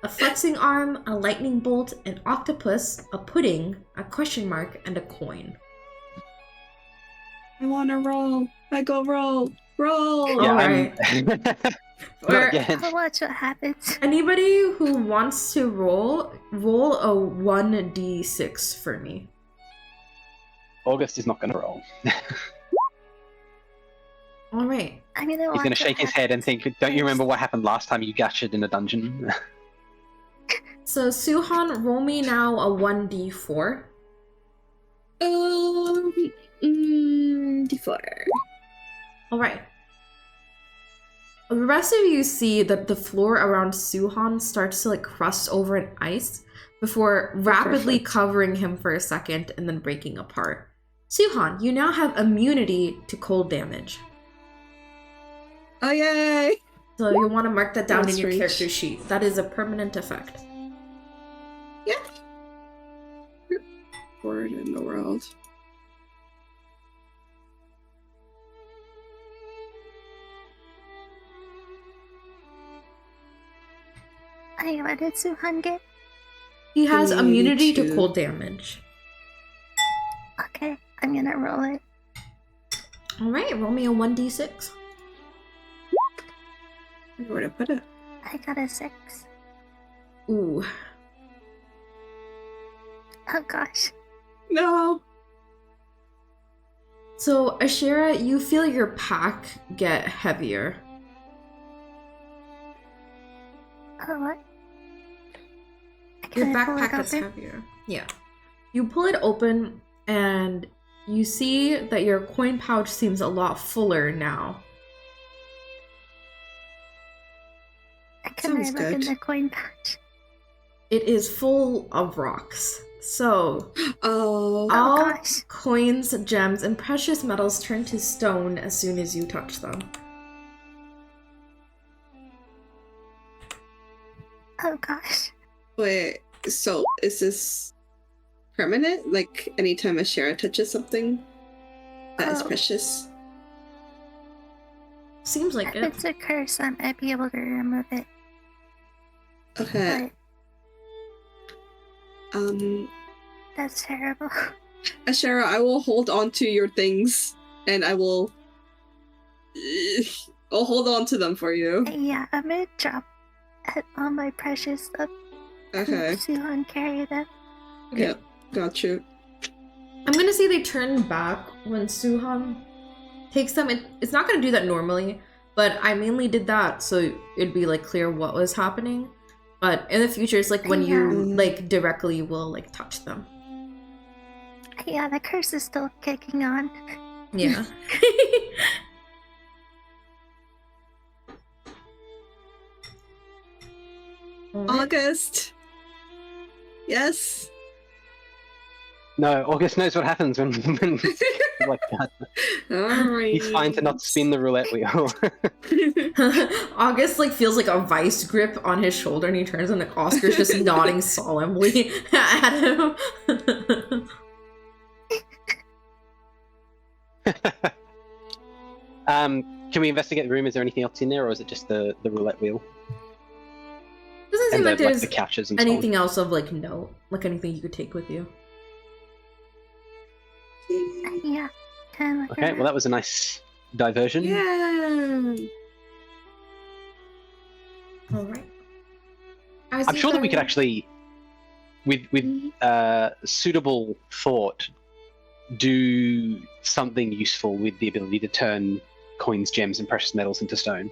A flexing arm, a lightning bolt, an octopus, a pudding, a question mark, and a coin. I want to roll. I go roll. Roll. Yeah, Alright. Not Or again. I'll watch what happens. anybody who wants to roll a 1d6 for me. August is not going to roll. Alright. I'm gonna watch He's going to what shake his head and happens think, don't you remember first. what happened last time you gashed in a dungeon? So Suhan, roll me now a 1d4. D4. Alright. The rest of you see that the floor around Suhan starts to like crust over in ice before rapidly Perfect. covering him for a second and then breaking apart. Suhan, you now have immunity to cold damage. Oh, yay! So you'll want to mark that down That's in your strange. character sheet. That is a permanent effect. Word in the world. Hey, what did Suhan get? He has immunity to Immunity to- cold damage. Okay, I'm gonna roll it. Alright, roll me a 1d6. Where to put it? I got a 6. Ooh. Oh gosh. No. So, Ashera, you feel your pack get heavier. Oh, what? Your Can I pull it backpack gets open? heavier. Yeah. You pull it open and you see that your coin pouch seems a lot fuller now. Can I Sounds look in good. the coin pouch? It is full of rocks. So, Oh. Oh all gosh. coins, gems, and precious metals turn to stone as soon as you touch them. Oh gosh. Wait, so is this permanent? Like anytime Ashera touches something that is Oh. precious? Seems like If it. it's a curse, I might be able to remove it. Okay. But that's terrible. Ashera, I will hold on to your things and I will I'll hold on to them for you. Yeah, I'm gonna drop all my precious stuff. Okay. And Suhan carry them. Okay. Yep. Got you. I'm gonna say they turn back when Suhan takes them. It's not gonna do that normally, but I mainly did that so it'd be like clear what was happening. But in the future, it's like when you Yeah. like directly will like touch them. Yeah, the curse is still kicking on. Yeah. Alright. August. Yes. No, August knows what happens when like that. Alright. He's fine to not spin the roulette wheel. August like feels like a vice grip on his shoulder, and he turns and like Oscar's just nodding solemnly at him. Can we investigate the room? Is there anything else in there, or is it just the roulette wheel Doesn't seem and like the there's couches and so anything else of like note, like anything you could take with you. Yeah. Can I look on? Okay, around? well that was a nice diversion. Yeah. All right. I'm sure that we could actually, with suitable thought, do something useful with the ability to turn coins, gems, and precious metals into stone.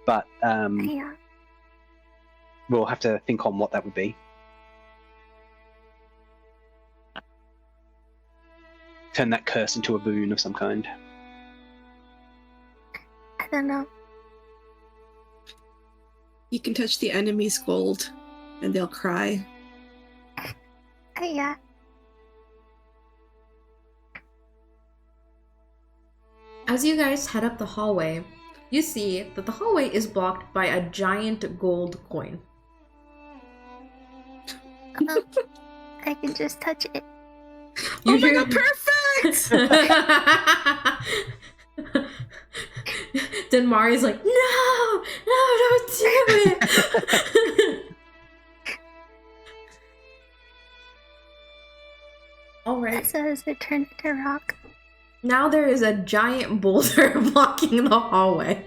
But Yeah. we'll have to think on what that would be. Turn that curse into a boon of some kind. I don't know. You can touch the enemy's gold and they'll cry. Yeah. As you guys head up the hallway, you see that the hallway is blocked by a giant gold coin. Oh, I can just touch it. You Oh my hear- god, perfect! Then Mari's like, no, don't do it. All right. So does it turn into rock? Now there is a giant boulder blocking the hallway.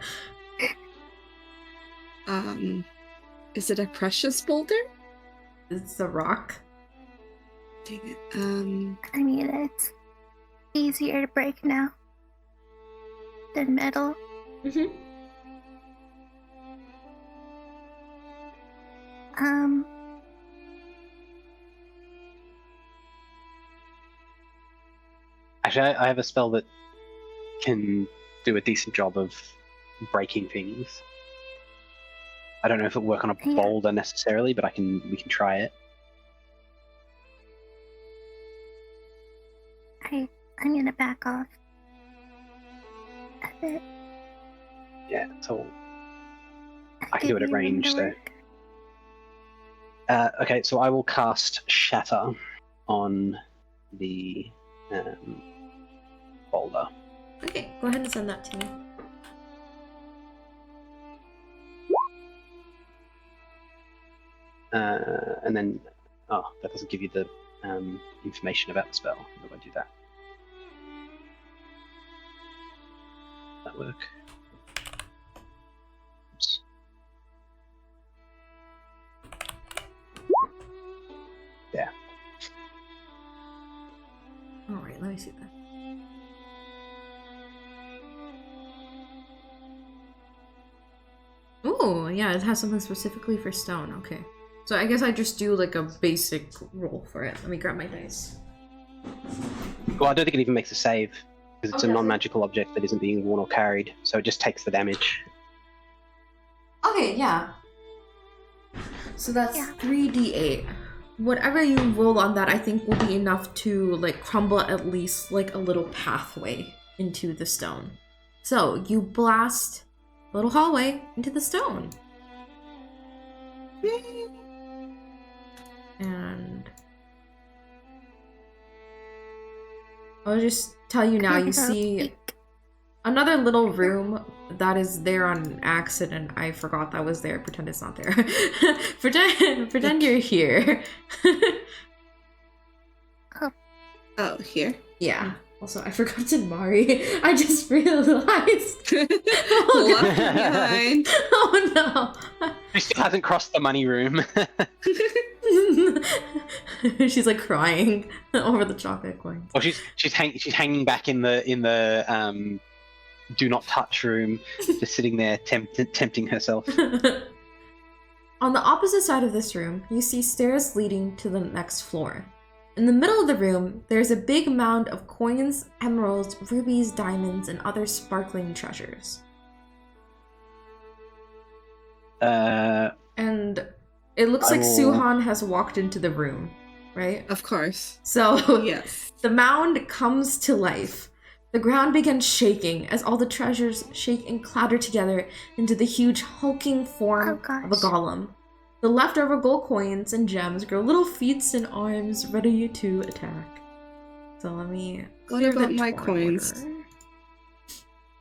Is it a precious boulder? It's a rock. Dang it. I mean, it's easier to break now than metal. Mm-hmm. Actually, I have a spell that can do a decent job of breaking things. I don't know if it'll work on a Yeah. boulder necessarily, but we can try it. I'm gonna back off a bit. Yeah, so I can give do it at you room range, to so. work. Okay, so I will cast Shatter on the boulder. Okay, go ahead and send that to me. And then, oh, that doesn't give you the information about the spell. How do I do that? That work? Oops. Yeah. Alright, let me see that. Ooh, yeah, it has something specifically for stone. Okay. So I guess I just do like a basic roll for it. Let me grab my dice. Well, I don't think it even makes a save because it's Oh, a does it? non-magical object that isn't being worn or carried, so it just takes the damage. Okay, yeah. So that's Yeah. 3d8. Whatever you roll on that, I think will be enough to like crumble at least like a little pathway into the stone. So you blast a little hallway into the stone. And I'll just tell you now, you see another little room that is there on accident. I forgot that was there. Pretend it's not there. pretend you're here. Oh, here. Yeah. Also, I forgot to Mari. I just realized. Left behind. Oh no. She still hasn't crossed the money room. She's like crying over the chocolate coins. Well, she's hanging back in the do not touch room, just sitting there tempting herself. On the opposite side of this room, you see stairs leading to the next floor. In the middle of the room, there's a big mound of coins, emeralds, rubies, diamonds, and other sparkling treasures. And it looks like Suhan has walked into the room, right? Of course. So Yes. the mound comes to life. The ground begins shaking as all the treasures shake and clatter together into the huge hulking form of a golem. The leftover gold coins and gems grow little feet and arms ready to attack. So let me What clear about the my torn coins? order.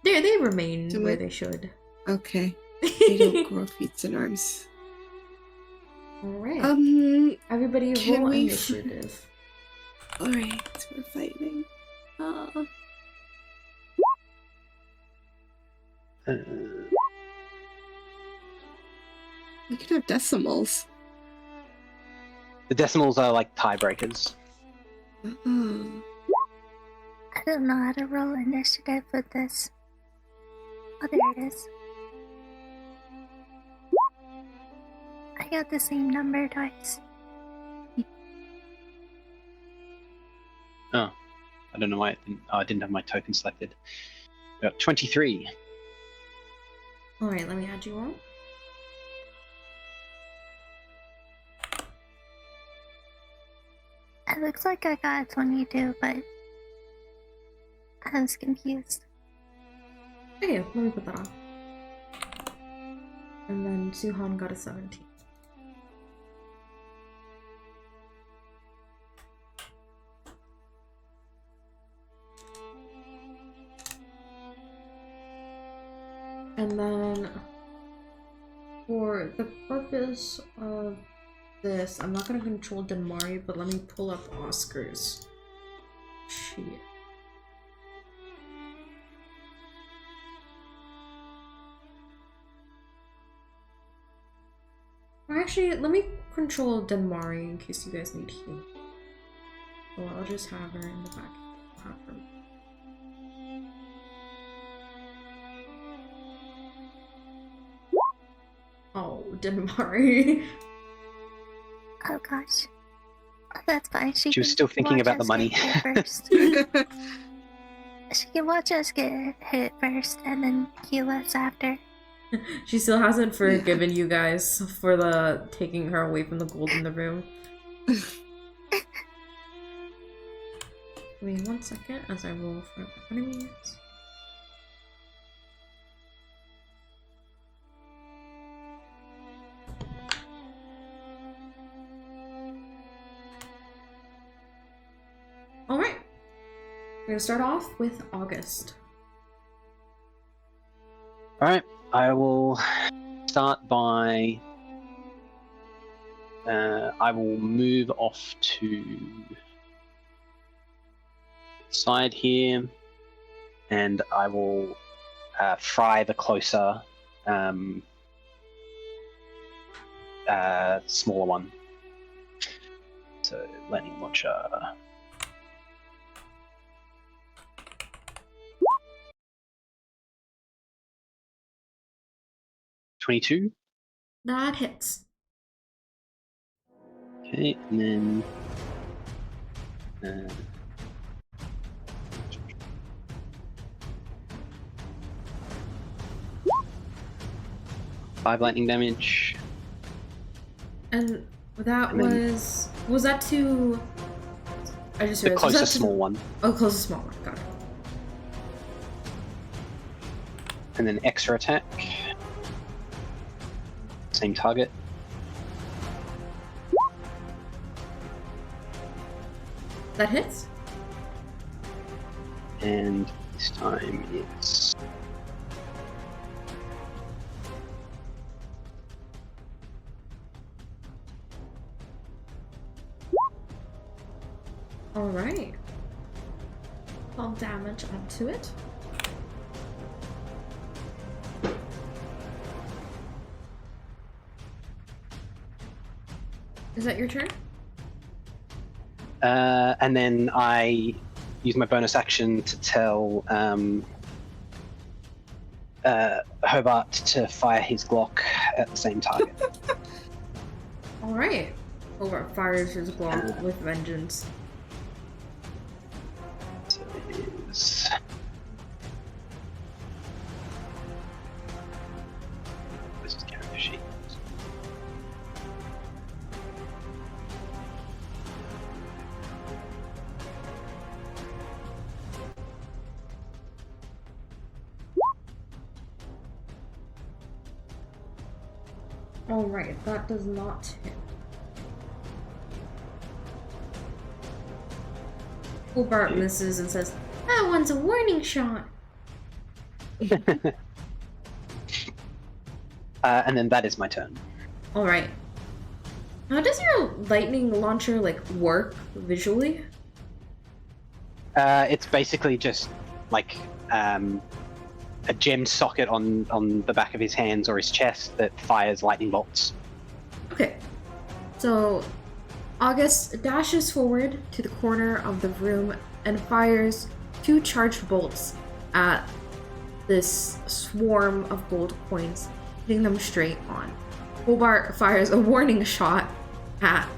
They remain Do where I- they should. Okay. They don't grow feet and arms. Alright. Everybody can roll we- initiative. Alright, we're fighting. We could have decimals. The decimals are like tiebreakers. Oh. I don't know how to roll initiative with this. Oh, there it is. I got the same number twice. Oh, I don't know why I didn't have my token selected. We got 23. Alright, let me add you all. It looks like I got a 22, but I was confused. Okay, let me put that on. And then Suhan got a 17. And then for the purpose of this, I'm not going to control Denmari, but let me pull up Oscar's sheet. Or actually, let me control Denmari in case you guys need heal. So I'll just have her in the back. Have her. Oh, Denmari. Oh gosh. That's fine. She was can still thinking watch about the us money. get hit first. She can watch us get hit first and then heal us after. She still hasn't forgiven you guys for the taking her away from the gold in the room. Give me 1 second as I roll for enemies. Alright. We're gonna start off with August. Alright, I will start by... I will move off to the side here, and I will fry the closer, smaller one. So, Lightning Launcher. $22. That hits. Okay, and then 5 lightning damage. And that And then- was that to... I just The realized, was that closest to- small one. Oh, closest small one, got it. And then extra attack. Same target. That hits? And this time it's... Alright. 12 damage onto it. Is that your turn? And then I use my bonus action to tell Hobart to fire his Glock at the same target. Alright. Over fires his Glock with vengeance. So it is... This is character sheet. Alright, that does not hit. Hobart misses and says, "That one's a warning shot." And then that is my turn. Alright. How does your lightning launcher, like, work visually? It's basically just like a gemmed socket on the back of his hands or his chest that fires lightning bolts. Okay. So, August dashes forward to the corner of the room and fires 2 charged bolts at this swarm of gold coins, hitting them straight on. Hobart fires a warning shot at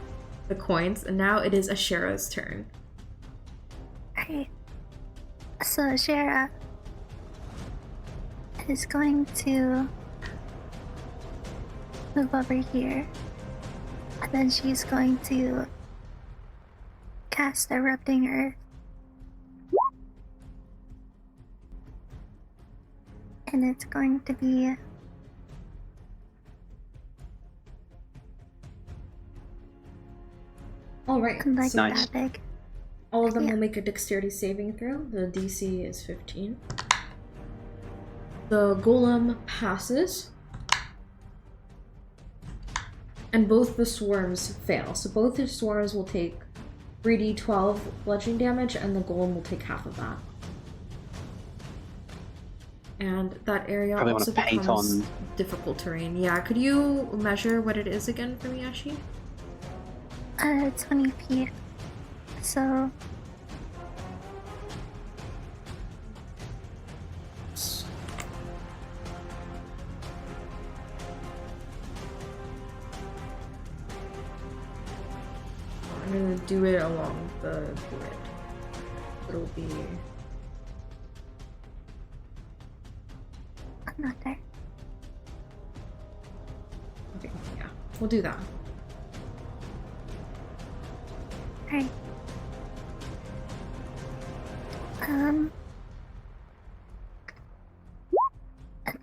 the coins, and now it is Ashera's turn. Alright. So Shara is going to move over here. And then she's going to cast Erupting Earth. And it's going to be Alright, like so Nice. that big. all of them Yeah. will make a dexterity saving throw. The DC is 15. The golem passes. And both the swarms fail. So both the swarms will take 3d12 bludgeoning damage, and the golem will take half of that. And that area Probably also wanna paint becomes on- difficult terrain. Yeah, could you measure what it is again for me, Ashi? 20 feet. So, I'm gonna do it along the grid. It'll be... I'm not there. Okay, yeah. We'll do that. Alright.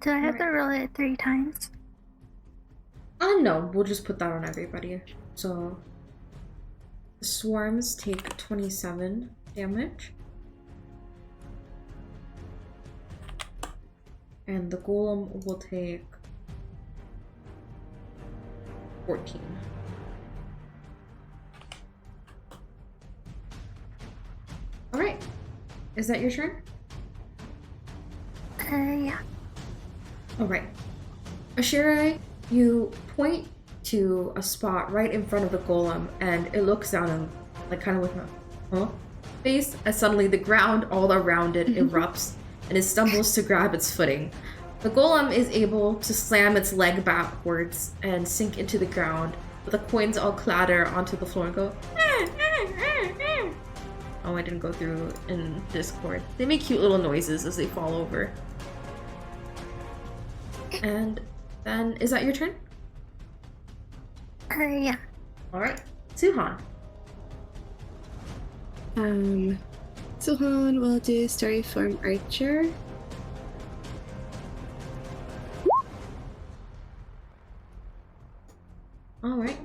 Do I have to roll it 3 times? No, we'll just put that on everybody. So, the swarms take 27 damage. And the golem will take 14. Alright. Is that your turn? Yeah. Alright. Ashirai, you point to a spot right in front of the golem and it looks down and like kind of with a face as suddenly the ground all around it erupts and it stumbles to grab its footing. The golem is able to slam its leg backwards and sink into the ground, but the coins all clatter onto the floor and go Oh, I didn't go through in Discord. They make cute little noises as they fall over. And then, is that your turn? Yeah. Alright. Suhan. Suhan will do Story Form Archer. Alright.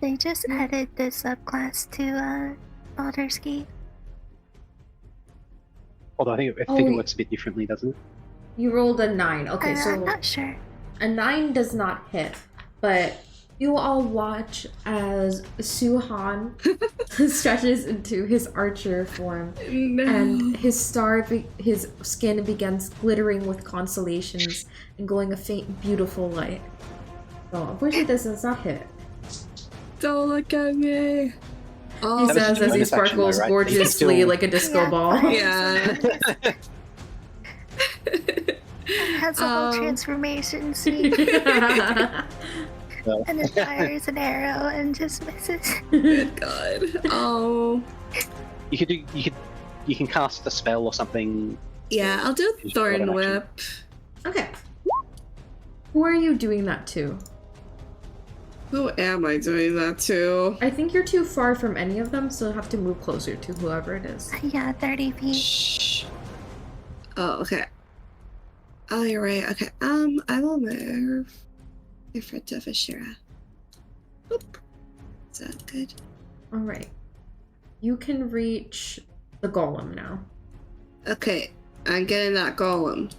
They just added this subclass to Baldur's Gate. Although I think it Oh, works a bit differently, doesn't it? You rolled a 9. Okay, I'm so not sure. a 9 does not hit, but you all watch as Suhan stretches into his archer form and his his skin begins glittering with constellations and glowing a faint, beautiful light. So unfortunately, this does not hit. Don't look at me. He Oh, That was says just as he bonus action though, sparkles right? gorgeously Still- like a disco Yeah. ball. yeah. It has a whole transformation scene, and it fires an arrow and just misses. Good God. Oh. You can cast a spell or something. Yeah, I'll do Just Thorn bonus action. Whip. Okay. Who are you doing that to? Who am I doing that to? I think you're too far from any of them, so you'll have to move closer to whoever it is. Yeah, 30 feet. Shh. Oh, okay. Oh, you're right. Okay. I will move in front of Ashira. Oop. Is that good? Alright. You can reach the golem now. Okay. I'm getting that golem.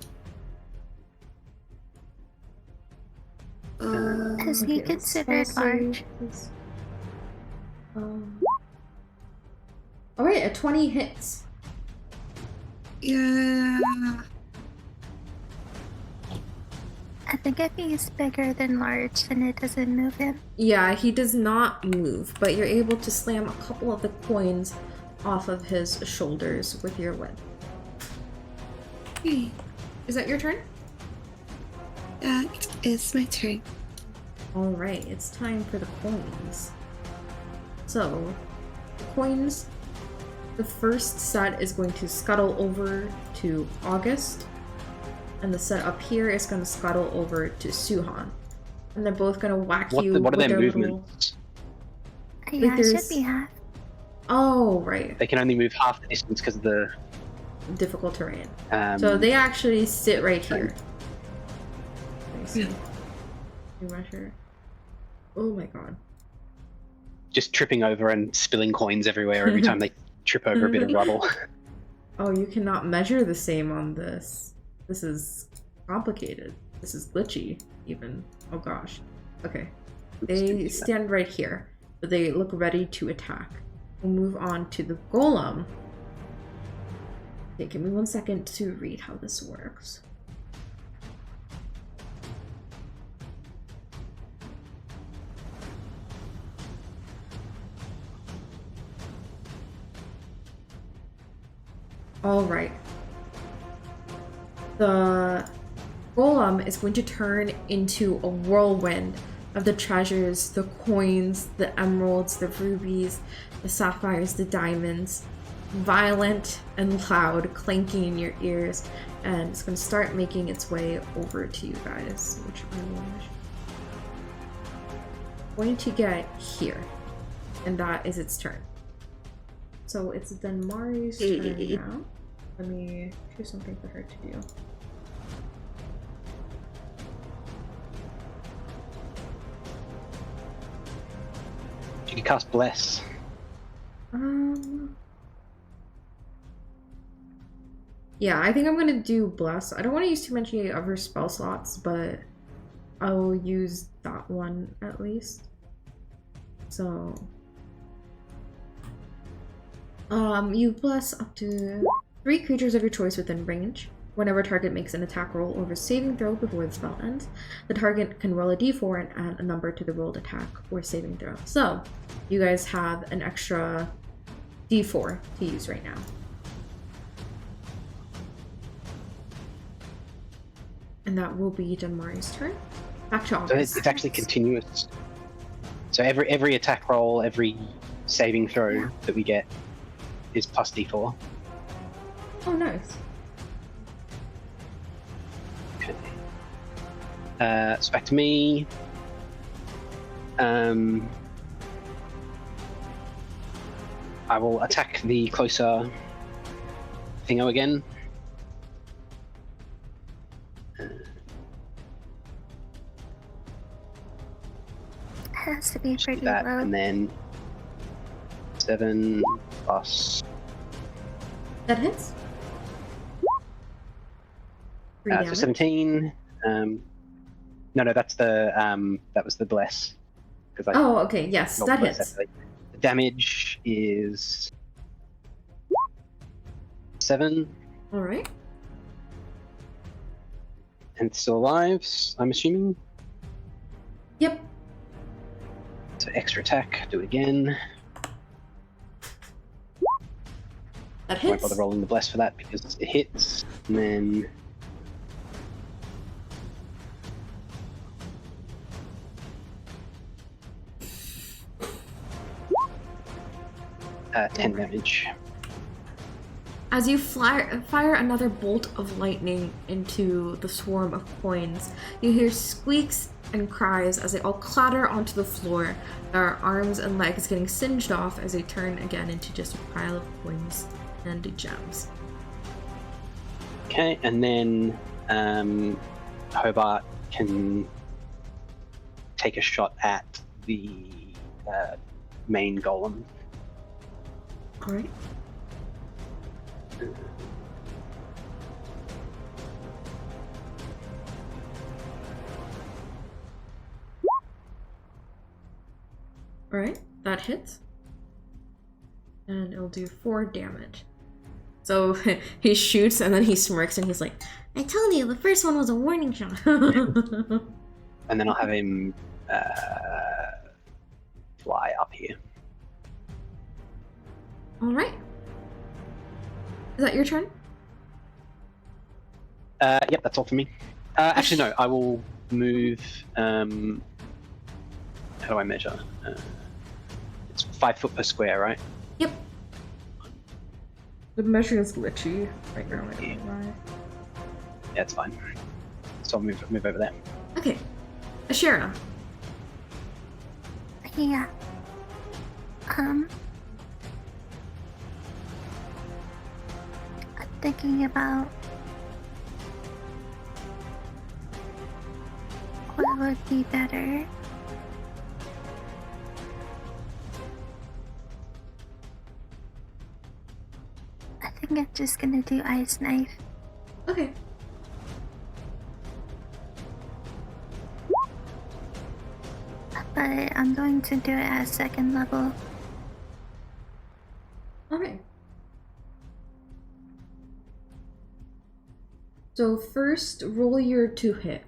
Is he Okay, considered spell large? save is- Alright, a 20 hits. Yeah. I think if he's bigger than large, then it doesn't move him. Yeah, he does not move, but you're able to slam a couple of the coins off of his shoulders with your whip. Okay. Is that your turn? That is my turn. Alright, it's time for the coins. So, the coins, the first set is going to scuttle over to August, and the set up here is going to scuttle over to Suhan. And they're both going to whack you What are with their little... movements? Yeah, it there's- should be half. Oh, right. They can only move half the distance because of the. Difficult terrain. Um, So they actually sit right here. Let me see. You measure. Oh my god. just tripping over and spilling coins everywhere every time they trip over a bit of rubble. Oh, you cannot measure the same on this. This is complicated. This is glitchy, even. Oh gosh. Okay. They stand right here, but they look ready to attack. We'll move on to the golem. Okay, give me 1 second to read how this works. Alright. The golem is going to turn into a whirlwind of the treasures, the coins, the emeralds, the rubies, the sapphires, the diamonds. Violent and loud, clanking in your ears, and it's going to start making its way over to you guys, which I'm going to get here, and that is its turn. So it's then Mari's turn now. Let me choose something for her to do. You can cast Bless. Yeah, I think I'm gonna do Bless. I don't want to use too many of her spell slots, but I will use that one at least. So, you bless up to 3 creatures of your choice within range. Whenever a target makes an attack roll or a saving throw before the spell ends, the target can roll a d4 and add a number to the rolled attack or saving throw. So, you guys have an extra d4 to use right now. And that will be Dunmari's turn. Back to August. So it's actually continuous. So every attack roll, every saving throw that we get is plus d4. Oh, nice. Okay. So back to me. I will attack the closer thingo again. Has to be Just do pretty that, low. and then 7 plus That hits. 3 so damage. 17. No, that's the that was the bless. Because Oh, okay, yes, that hits. The damage is 7, Alright. and it's still alive. I'm assuming. Yep. So extra attack. Do it again. That Won't hits. bother rolling the bless for that because it hits, and then. 10 damage. As you fire another bolt of lightning into the swarm of coins, you hear squeaks and cries as they all clatter onto the floor, their arms and legs getting singed off as they turn again into just a pile of coins and gems. Okay, and then Hobart can take a shot at the main golem. Alright. Alright, that hits. And it'll do 4 damage. So he shoots and then he smirks and he's like, I told you, the first one was a warning shot. And then I'll have him fly up here. Alright. Is that your turn? Yep, that's all for me. Actually, no, I will move. How do I measure? It's 5 foot per square, right? Yep. The measure is glitchy right now. I don't know why. Yeah, it's fine. So I'll move over there. Okay. Ashera. Yeah. I'm thinking about what would be better. I think I'm just gonna do Ice Knife. Okay. but I'm going to do it at second level. Alright. So first, roll your 2 hit.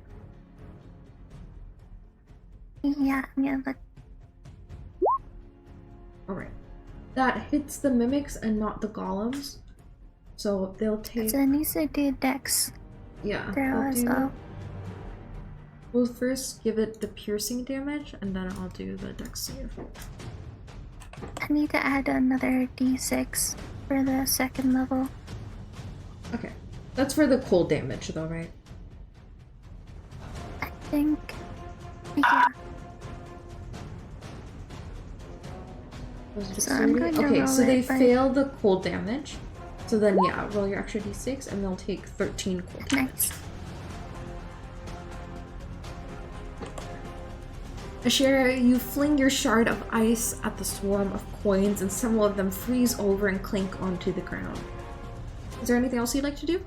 Yeah, I'm gonna look. Alright. That hits the mimics and not the golems. So they'll take... So it needs to do dex Yeah. throw as well. We'll first give it the piercing damage, and then I'll do the dex save. I need to add another d6 for the second level. Okay. That's for the cold damage though, right? I think. Yeah. Was it So I'm going to okay, roll so they it, but- fail the cold damage. So then, yeah, roll your extra d6, and they'll take 13 cold damage. Nice. Ashera, you fling your shard of ice at the swarm of coins, and several of them freeze over and clink onto the ground. Is there anything else you'd like to do?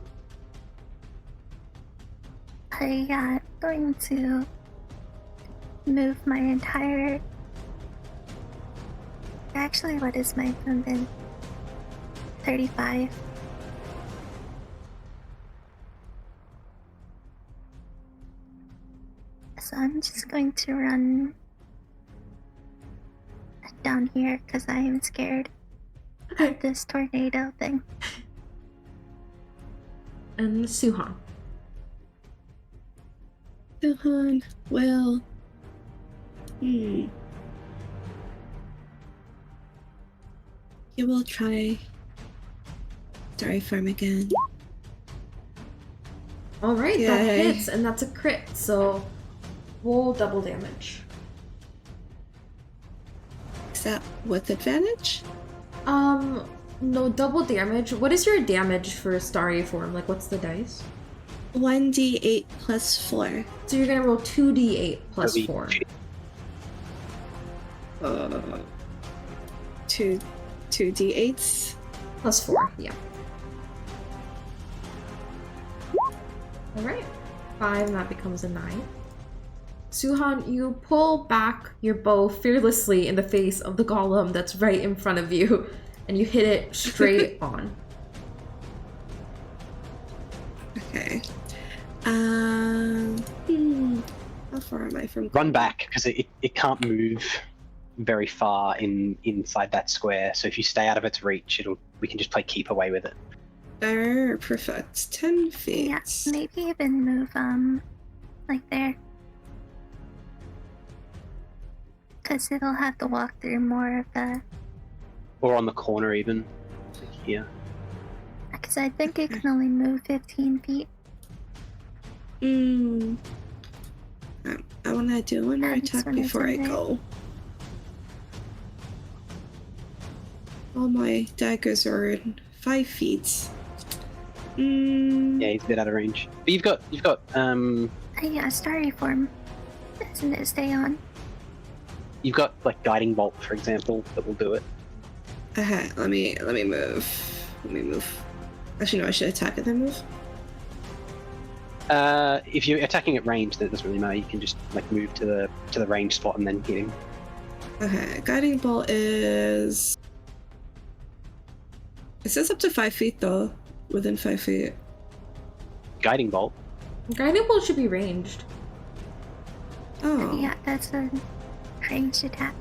I'm going to move my entire. Actually, what is my movement? 35. So I'm just going to run down here because I am scared of this tornado thing. And Suhan. Suhan, well. You will try Starry Farm again. Alright, that Yay. hits, and that's a crit, so roll double damage. Is that with advantage? No, double damage. What is your damage for Starry Form? Like, what's the dice? 1d8 plus 4. So you're gonna roll 2d8 plus That'd be 4. Two 2d8s. Plus 4, yeah. Alright. 5, and that becomes a 9. Suhan, you pull back your bow fearlessly in the face of the golem that's right in front of you, and you hit it straight on. Okay. How far am I from? Run back because it can't move very far inside that square. So if you stay out of its reach, we can just play keep away with it. Perfect. 10 feet. Yeah, maybe even move, like there. Because it'll have to walk through more of the. Or on the corner even. Like here. Because I think it can only move 15 feet. I want to do one more Yeah, this attack one is before I in there. go. All my daggers are in 5 feet. Yeah, he's a bit out of range. But you've got Yeah, Starry Form. Doesn't it stay on? you've got like guiding bolt, for example, that will do it. Let me move. Let me move. Actually, no, I should attack and then move. If you're attacking at range, that doesn't really matter. You can just like move to the range spot and then hit him. Okay, guiding bolt is. It says up to 5 feet though. Within 5 feet. Guiding bolt. Guiding bolt should be ranged. Oh. Yeah, that's a ranged attack.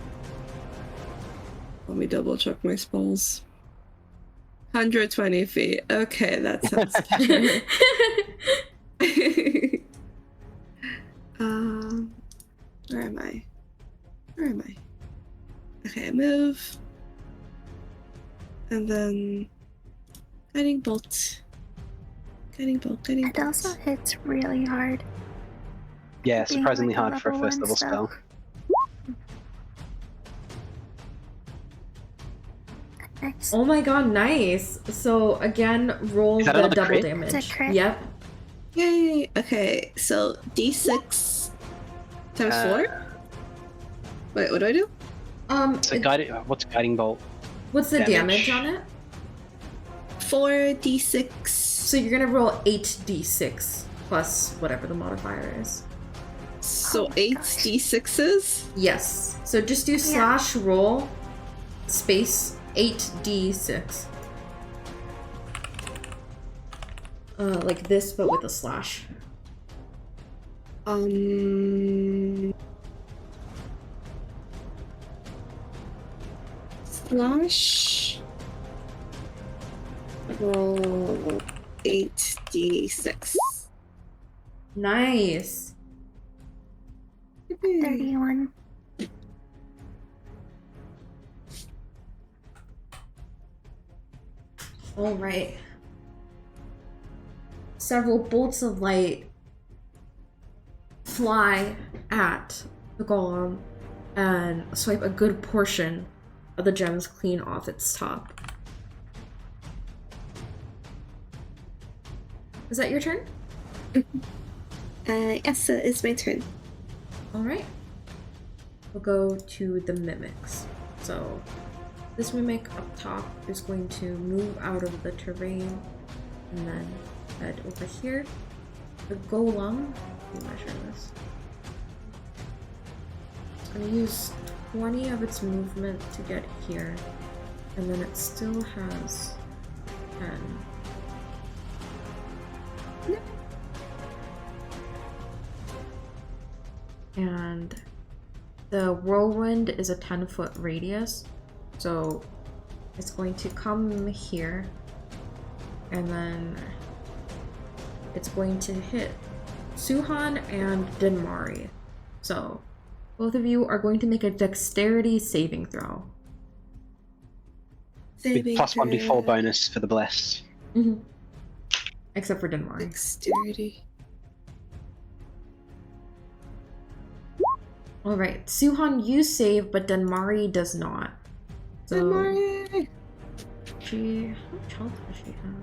Let me double check my spells. 120 feet. Okay, that sounds good. Where am I? Okay, I move. And then guiding bolt. It also hits really hard. Yeah, Being surprisingly like a hard for a level first one level spell. spell. Nice. Oh my god, nice! So again, roll Is that the another double crit? damage. It's a crit. Yep. Yay! Okay, so D6 times 4? Wait, what do I do? So what's guiding bolt? What's the damage. damage on it? 4d6. So you're gonna roll 8d6 plus whatever the modifier is. So Oh, 8 gosh. d6s? Yes. So just do slash roll space 8d6. Like this, but with a slash. Slash. Roll 8d6. Nice. 31. All right. Several bolts of light fly at the golem and swipe a good portion of the gems clean off its top. Is that your turn? Yes, it's my turn. All right. We'll go to the mimics. So this mimic up top is going to move out of the terrain and then head over here. The golem, let me measure this. It's going to use 20 of its movement to get here, and then it still has 10. And the whirlwind is a 10-foot radius, so it's going to come here, and then it's going to hit Suhan and Denmari. So both of you are going to make a dexterity saving throw. With plus 1d4 bonus for the bless. Except for Denmari. Dexterity. Alright, Suhan, you save, but Denmari does not. So Denmari! she... how much health does she have?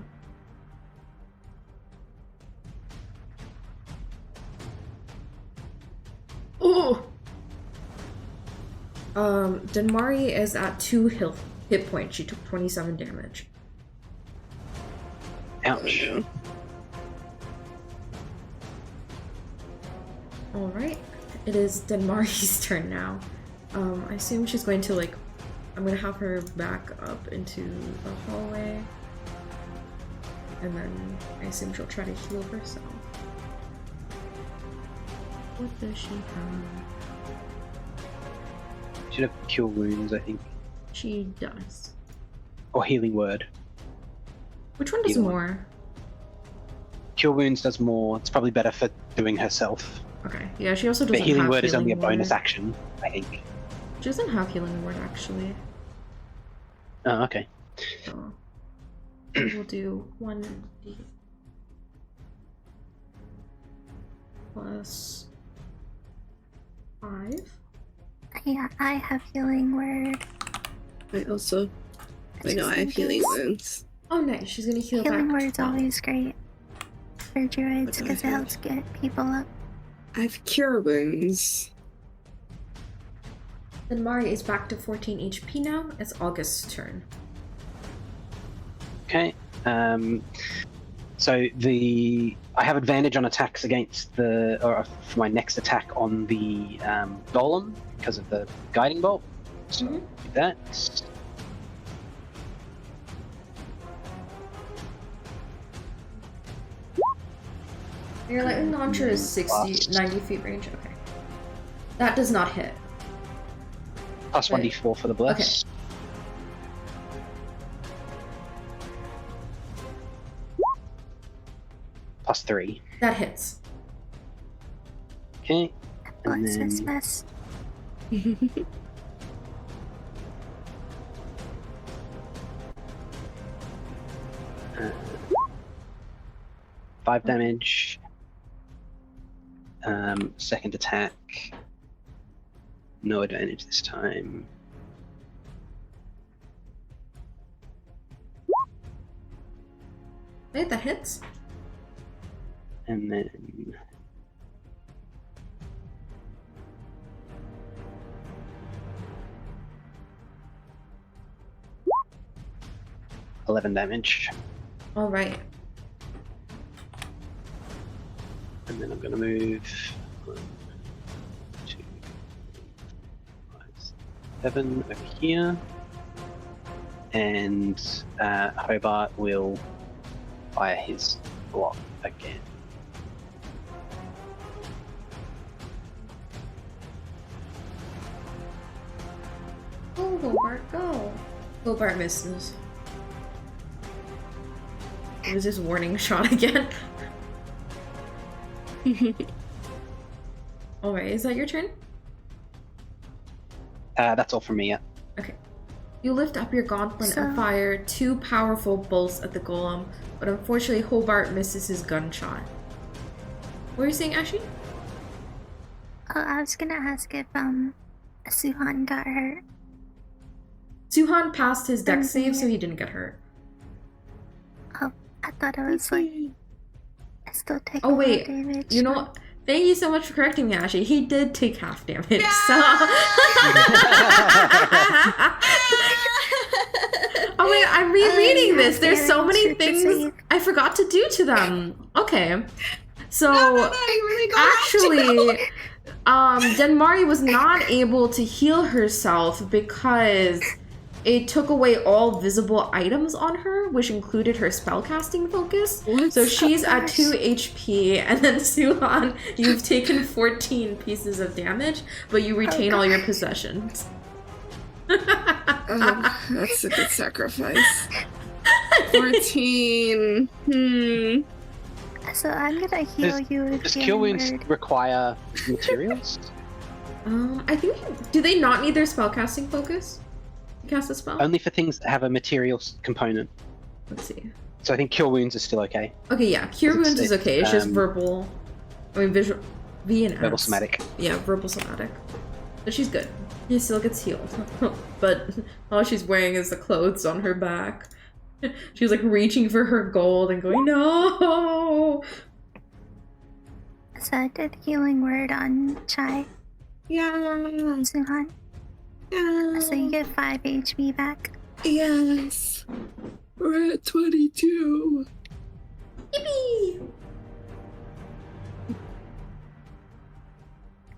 Oh! Denmari is at 2 hit points. She took 27 damage. Ouch. Alright. It is Denmari's turn now. I assume she's going to, like... I'm gonna have her back up into the hallway. And then I assume she'll try to heal herself. What does she have? Should have cure wounds, I think. She does. Or healing word. Which one does Either one. more? Cure wounds does more. It's probably better for doing herself. Okay. Yeah, she also But doesn't healing have word is only a healing bonus word. action, I think. She doesn't have healing word actually. Oh, okay. So we'll do 1d plus 5. Yeah, I have healing word. I also. I know I have healing wounds. Oh, nice. She's gonna heal Healing back. word's 12. always great for druids What do I because it have? helps get people up. I have cure wounds. Then Mari is back to 14 HP now. It's August's turn. Okay. So I have advantage on attacks against for my next attack on the golem because of the guiding bolt. So Mhm. do that. Your lightning launcher is 90 feet range. Okay. That does not hit. Plus Right. 1d4 for the bless. Plus 3. That hits. Okay. And What's this then mess? 5 damage. Second attack. No advantage this time. Wait, that hits? And then 11 damage. Alright. And then I'm gonna move 7 over here. And Hobart will fire his block again. Go, Hobart, go. Hobart misses. It was his warning shot again. Alright, is that your turn? That's all from me, yeah. Okay. You lift up your gauntlet and fire 2 powerful bolts at the golem, but unfortunately Hobart misses his gunshot. What are you saying, Ashley? Oh, I was gonna ask if Suhan got hurt. Suhan passed his dex save, so he didn't get hurt. Oh, I thought it was like I still take Oh wait, damage. you know, thank you so much for correcting me, Ashley. He did take half damage, so... Oh wait, I'm rereading this. There's so many things I forgot to do to them. Okay. So, actually, Denmari was not able to heal herself because it took away all visible items on her, which included her spellcasting focus. So she's at 2 HP, and then Suhan, you've taken 14 pieces of damage, but you retain all your possessions. That's a good sacrifice. 14. So I'm gonna heal you with Does healing Cure Wounds word. require materials? I think, do they not need their spellcasting focus to cast a spell? Only for things that have a materials component. Let's see. So I think Cure Wounds is still okay. Okay, yeah, Cure It's- Wounds is okay. It's just um, verbal. I mean, visual. V and Verbal S. somatic. Yeah, verbal somatic. But she's good. She still gets healed. But all she's wearing is the clothes on her back. She's like reaching for her gold and going, no! So I did healing word on Chai Yeah. and Suhan. So you get 5 HP back. Yes. We're at 22. Yippee!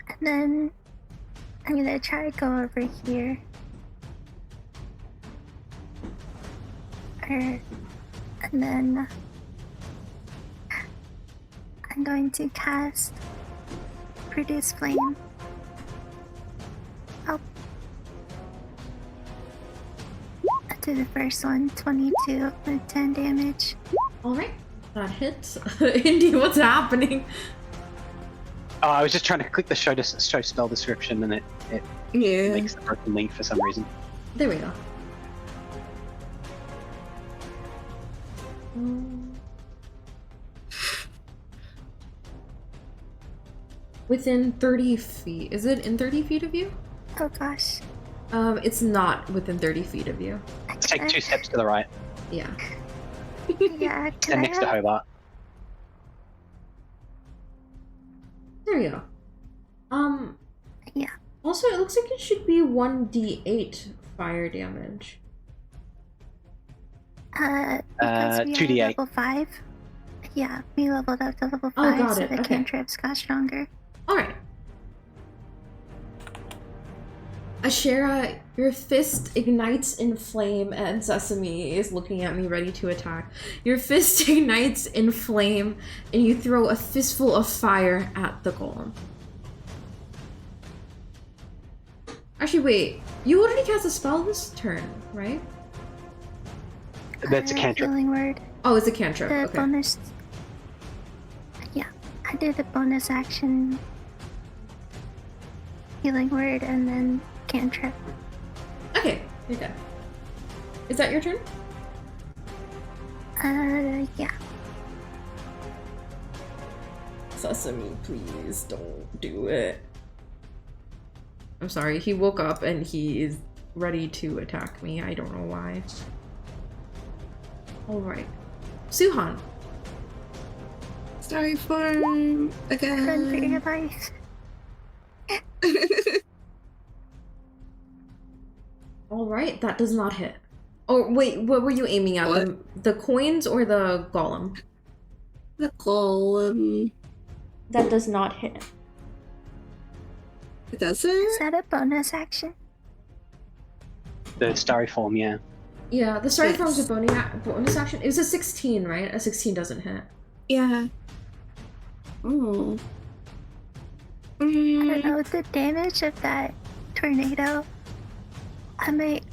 And then I'm gonna try to go over here. And then I'm going to cast Produce Flame. Oh. I do the first one, 22 with 10 damage. Alright, that hits. Indy, what's happening? Oh, I was just trying to click the show spell description and it Yeah. makes the broken link for some reason. There we go. Within 30 feet. Is it in 30 feet of you? Oh gosh. It's not within 30 feet of you. Take 2 steps to the right Yeah. Yeah, can and I next to have... Hobart. There you go. Yeah. Also, it looks like it should be 1d8 fire damage. Because we 2d8. are level 5. Yeah, we leveled up to level 5, Oh, got so it, the okay. cantrips got stronger. Alright. Ashera, your fist ignites in flame, and Sesame is looking at me ready to attack. Your fist ignites in flame, and you throw a fistful of fire at the golem. Actually, wait. You already cast a spell this turn, right? That's a cantrip. Healing word. Oh, it's a cantrip. The Okay. bonus. Yeah, I did the bonus action. Healing word and then cantrip. Okay, you're good. Is that your turn? Yeah. Sesame, please don't do it. I'm sorry, he woke up and he is ready to attack me. I don't know why. Alright. Suhan. Sorry for Run for your again. life. Alright, that does not hit. Oh, wait, what were you aiming at? The coins or the golem? The golem. That does not hit. Does it? Is that a bonus action? The starry form, yeah. Yeah, the starry Yes. form's a bonus action. It was a 16, right? A 16 doesn't hit. Yeah. Oh. I don't know the damage of that tornado. I might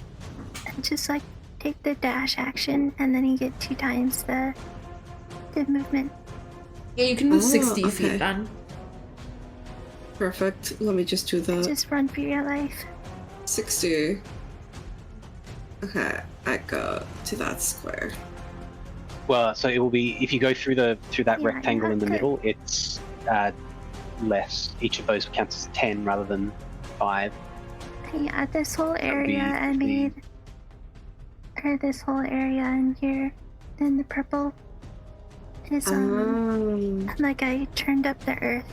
just like take the dash action and then you get 2 times the movement. Yeah, you can move Oh, 60 okay. feet then. Perfect. Let me just do the Just run for your life. 60. Okay, I go to that square. Well, so it will be if you go through that Yeah, rectangle yeah, in the good. middle, it's less. Each of those counts as 10 rather than 5. Yeah, this whole would area be I the- made, or this whole area in here, in the purple, is like I turned up the earth.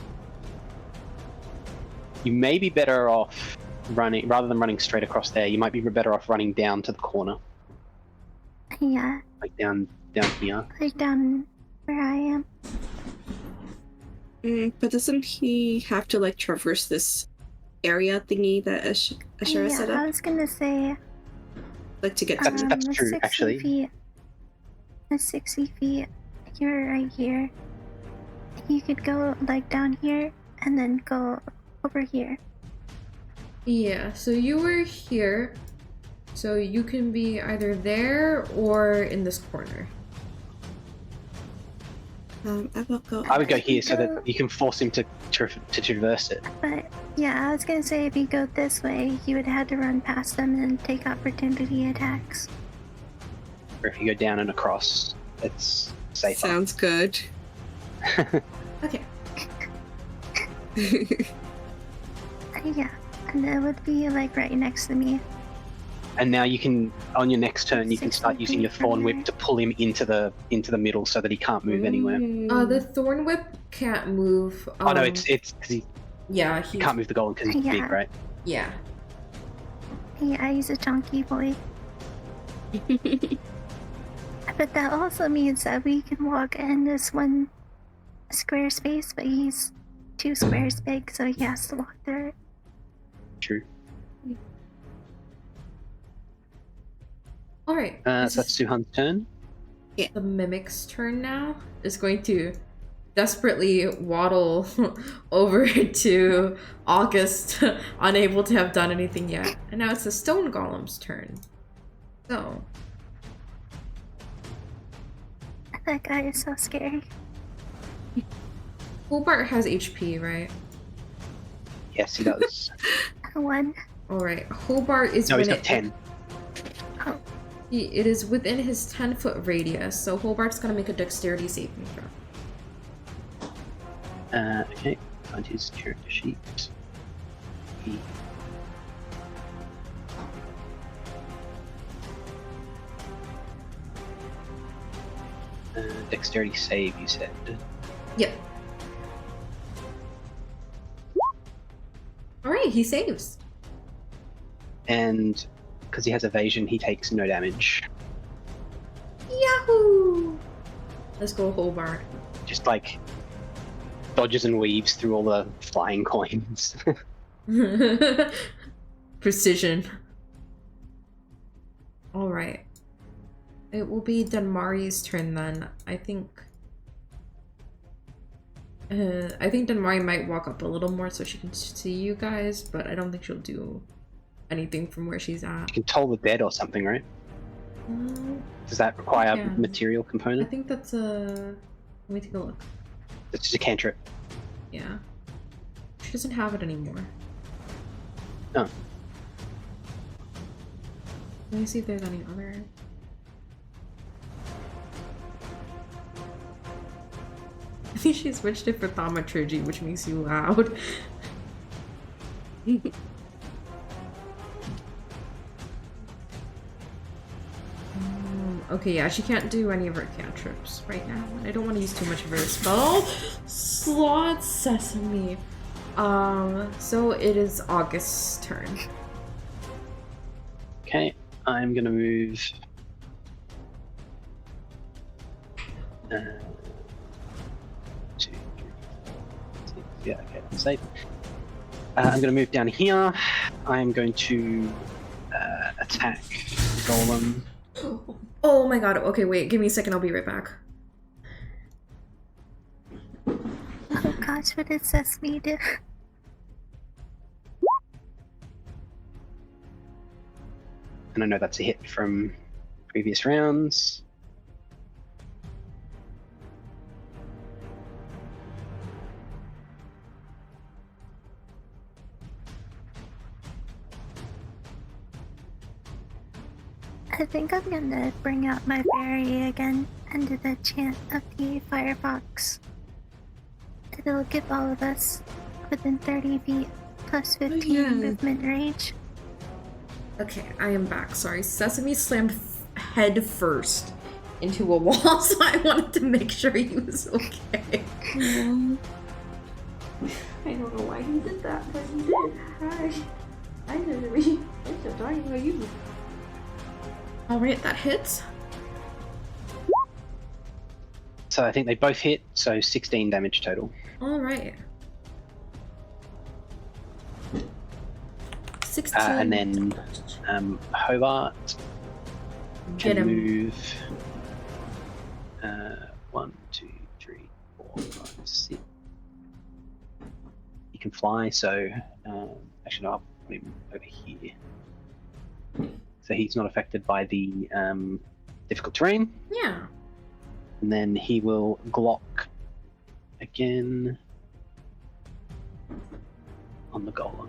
You may be better off running rather than running straight across there. You might be better off running down to the corner, Yeah, like down here. like down where I am. But doesn't he have to like traverse this area thingy that Ashera set Yeah, I up? was gonna say Like to get That's- to that's the true, 60 actually. feet. The 60 feet. You're right here. You could go like down here and then go over here. Yeah, so you were here. So you can be either there or in this corner. I will go. I would go If you here so go- that you can force him to traverse it. But yeah, I was gonna say if you go this way, you would have to run past them and take opportunity attacks. Or if you go down and across, it's safer. Sounds good. Okay. Yeah, and it would be like right next to me. And now you can, on your next turn, you can 60 start using your feet from thorn here. whip to pull him into the middle so that he can't move anywhere. The Thorn Whip can't move. Oh no, it's because he Yeah, he can't move the golem because he's Yeah. big, right? Yeah. Yeah, he's a chunky boy. But that also means that we can walk in this one square space, but he's 2 squares big, so he has to walk through it. True. Alright. So that's Suhan's turn. The Mimic's turn now is going to desperately waddle over to August, unable to have done anything yet. And now it's the Stone Golem's turn. So, That guy is so scary. Hobart has HP, right? Yes, he does. 1. Alright, Hobart is No, he's when got 10. Oh, it is within his 10-foot radius, so Hobart's gonna make a dexterity saving throw. Okay, find his character sheet. He... Dexterity save, you said. Yep. Alright, he saves. And because he has evasion, he takes no damage. Yahoo! Let's go, Hobart. Just like dodges and weaves through all the flying coins. Precision. Alright. It will be Dunmari's turn then. I think Dunmari might walk up a little more so she can see you guys, but I don't think she'll do anything from where she's at. You can toll the dead or something, right? Uh, Does that require a Yeah. material I component? think that's a... Let me take a look. It's just a cantrip. Yeah. She doesn't have it anymore. Oh. Let me see if there's any other... I think she switched it for thaumaturgy, which makes you loud. Okay, yeah, she can't do any of her cantrips right now. I don't want to use too much of her spell slot, Sesame. So it is August's turn. Okay, I'm gonna move. 2, 3, 6. Yeah, okay, that's safe. I'm gonna move down here. I'm going to attack attack the golem. Oh my god. Okay, wait. Give me a second. I'll be right back. Oh gosh, what does Sesame do? And I know that's a hit from previous rounds. I think I'm gonna bring out my fairy again and do the chant of the firefox. It'll give all of us within 30 feet plus 15 yeah. movement range. Okay, I am back. Sorry. Sesame slammed head first into a wall, so I wanted to make sure he was okay. Aw. I don't know why he did that, but he did. Hi. I didn't really. I'm so sorry about you. Alright, that hits. So I think they both hit, so 16 damage total. Alright. 16. And then Hobart Get can him. move 1, 2, 3, 4, 5, 6. He can fly, so actually no, I'll put him over here. So he's not affected by the difficult terrain. Yeah. And then he will Glock again on the golem.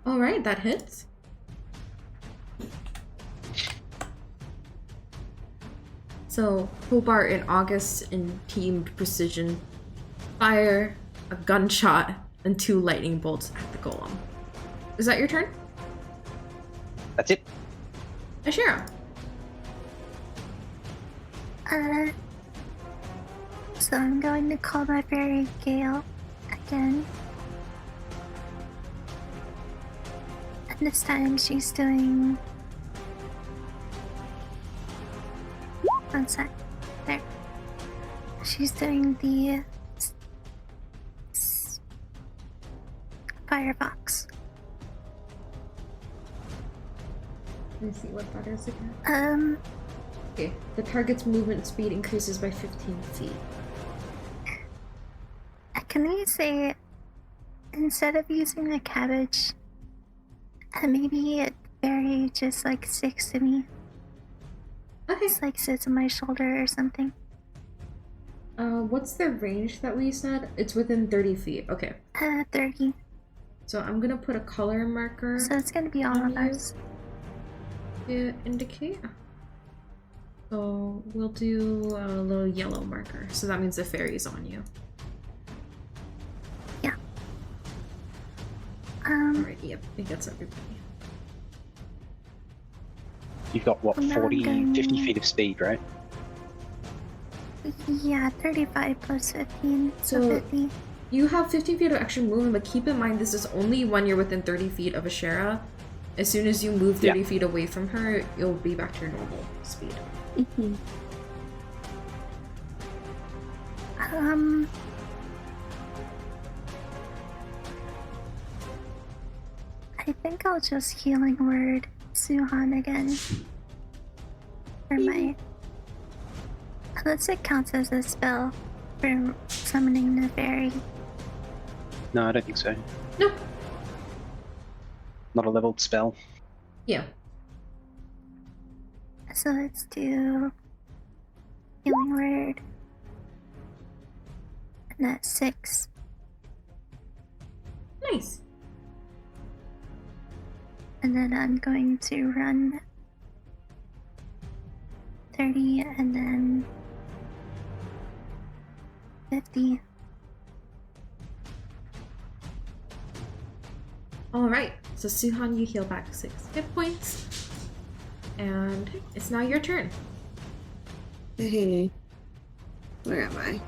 Alright, that hits. So, Hobart and August in teamed precision fire a gunshot and 2 lightning bolts at the golem. Is that your turn? That's it. Ashera. So I'm going to call my fairy Gale again. And this time she's doing... One sec. There. She's doing the... Firefox. Let me see what that is again. Okay, the target's movement speed increases by 15 feet. Can we say, instead of using a cabbage, maybe a fairy just like sticks to me? Okay. Just like sits on my shoulder or something. What's the range that we said? It's within 30 feet. Okay. 30. So I'm gonna put a color marker So it's gonna be all of us. to indicate. So we'll do a little yellow marker. So that means the fairy's on you. Yeah. Alright, yep, it gets everybody. You've got what, Well, now I'm 40, going- 50 feet of speed, right? Yeah, 35 plus 15, so So- 50. You have 15 feet of extra movement, but keep in mind this is only when you're within 30 feet of Ashera. As soon as you move 30 feet away from her, you'll be back to your normal speed. Mhm. I think I'll just healing word Suhan again. For my... Unless it counts as a spell for summoning the fairy. No, I don't think so. Nope. Not a leveled spell. Yeah. So let's do healing word. And that's 6. Nice. And then I'm going to run 30 and then 50. Alright, so Suhan, you heal back 6 hit points. And it's now your turn. Hey. Where am I?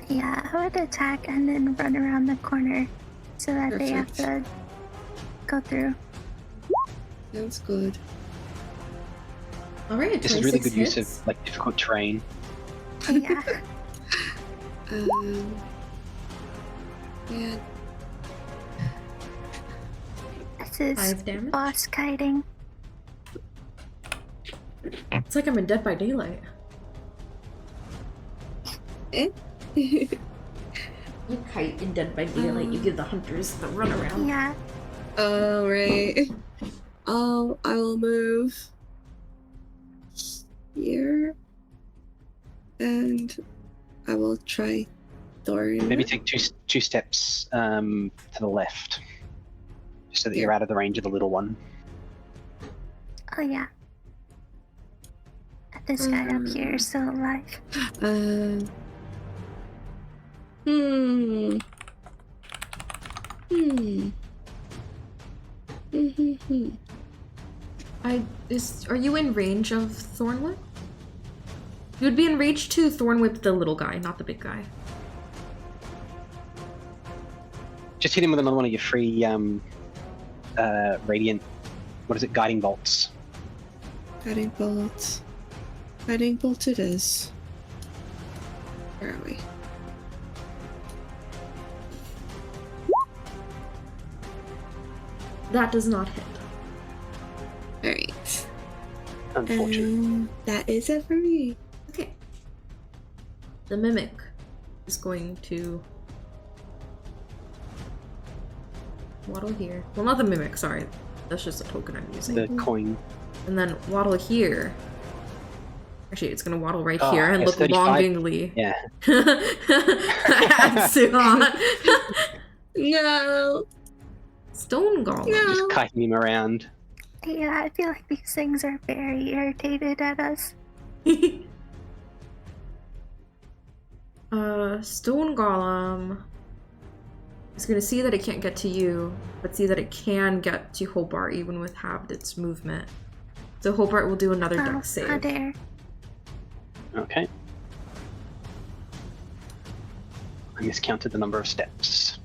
Yeah, I would attack and then run around the corner so that they have to go through. Sounds good. Alright, This is really 26 good use hits. of like difficult terrain. Yeah. Yeah. This is 5 damage. boss kiting. It's like I'm in Dead by Daylight. Eh? You kite in Dead by Daylight. You give the hunters the run around. Yeah. Oh, right. I will move here. And I will try Thorn. Maybe take two steps to the left, just so that you're out of the range of the little one. Oh yeah. This guy up here is still alive. Are you in range of Thornwhip? You would be in range to Thornwhip the little guy, not the big guy. Just hit him with another one of your free radiant. What is it? Guiding bolts. Guiding bolt. Guiding bolt it is. Where are we? That does not hit. Alright. Unfortunately. That is it for me. Okay. The mimic is going to waddle here. Well, not the mimic, sorry. That's just a token I'm using. The coin. And then waddle here. Actually, it's gonna waddle right Oh, here and it's look 35. longingly Yeah. at Suhan. No. Stone Golem. No. Just kiting him around. Yeah, I feel like these things are very irritated at us. Stone Golem is gonna see that it can't get to you, but see that it can get to Hobart even with halved its movement. So Hobart will do another Oh, dex save. how dare. Okay. I miscounted the number of steps.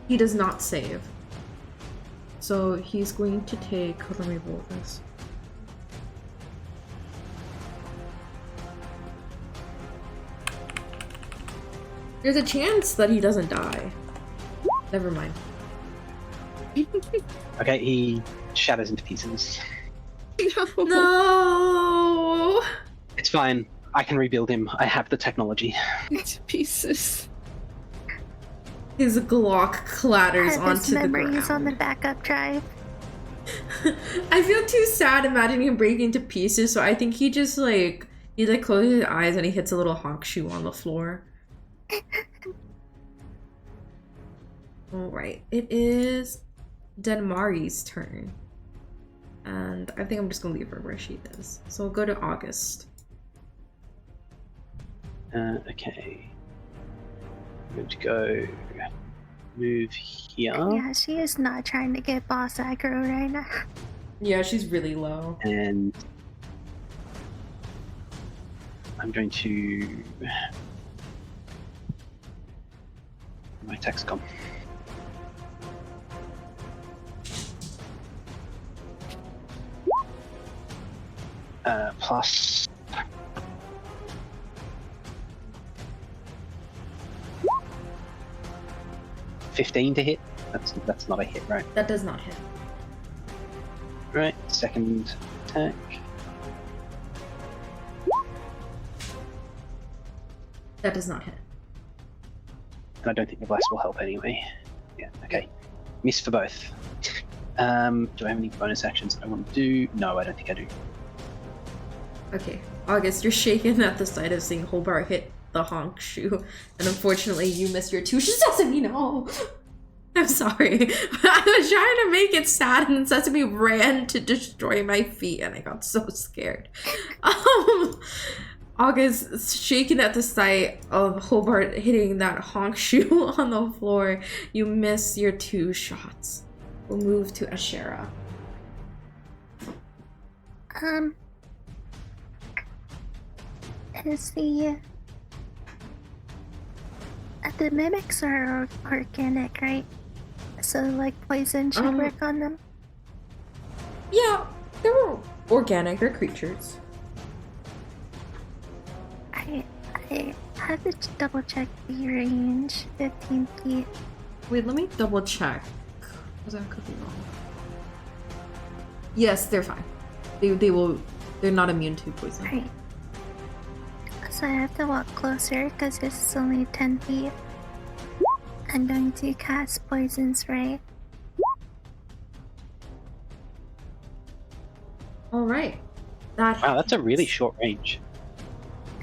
He does not save. So he's going to take, let me roll this. There's a chance that he doesn't die. Never mind. Okay, he shatters into pieces. No. No! It's fine. I can rebuild him. I have the technology. It's pieces. His Glock clatters I have his onto the memories ground. on the backup drive. I feel too sad imagining him breaking to pieces, so I think he just like closes his eyes and he hits a little honk shoe on the floor. Alright, it is Denmari's turn. And I think I'm just gonna leave her where she is. So we'll go to August. Okay. I'm going to go move here. Yeah, she is not trying to get boss aggro right now. Yeah, she's really low. And I'm going to... My attack's gone. Plus... $15 to hit. That's not a hit, right? That does not hit. Right, second attack. That does not hit. And I don't think the blast will help anyway. Yeah, okay. Miss for both. Do I have any bonus actions I want to do? No, I don't think I do. Okay, August, you're shaken at the sight of seeing Hobart hit the honk shoe, and unfortunately you missed your two. Sesame, no! I'm sorry. I was trying to make it sad, and Sesame ran to destroy my feet, and I got so scared. August, shaken at the sight of Hobart hitting that honk shoe on the floor, you miss your 2 shots. We'll move to Ashera. Is the mimics are organic, right? So like poison should Um, work on them. Yeah, They're organic. They're creatures. I had to double check the range. 15 feet. Wait, let me double check. Because I could be wrong. Yes, they're fine. They will. They're not immune to poison. Right. So I have to walk closer because this is only 10 feet. I'm going to cast Poison Spray. All right. That. Wow, that's a really short range.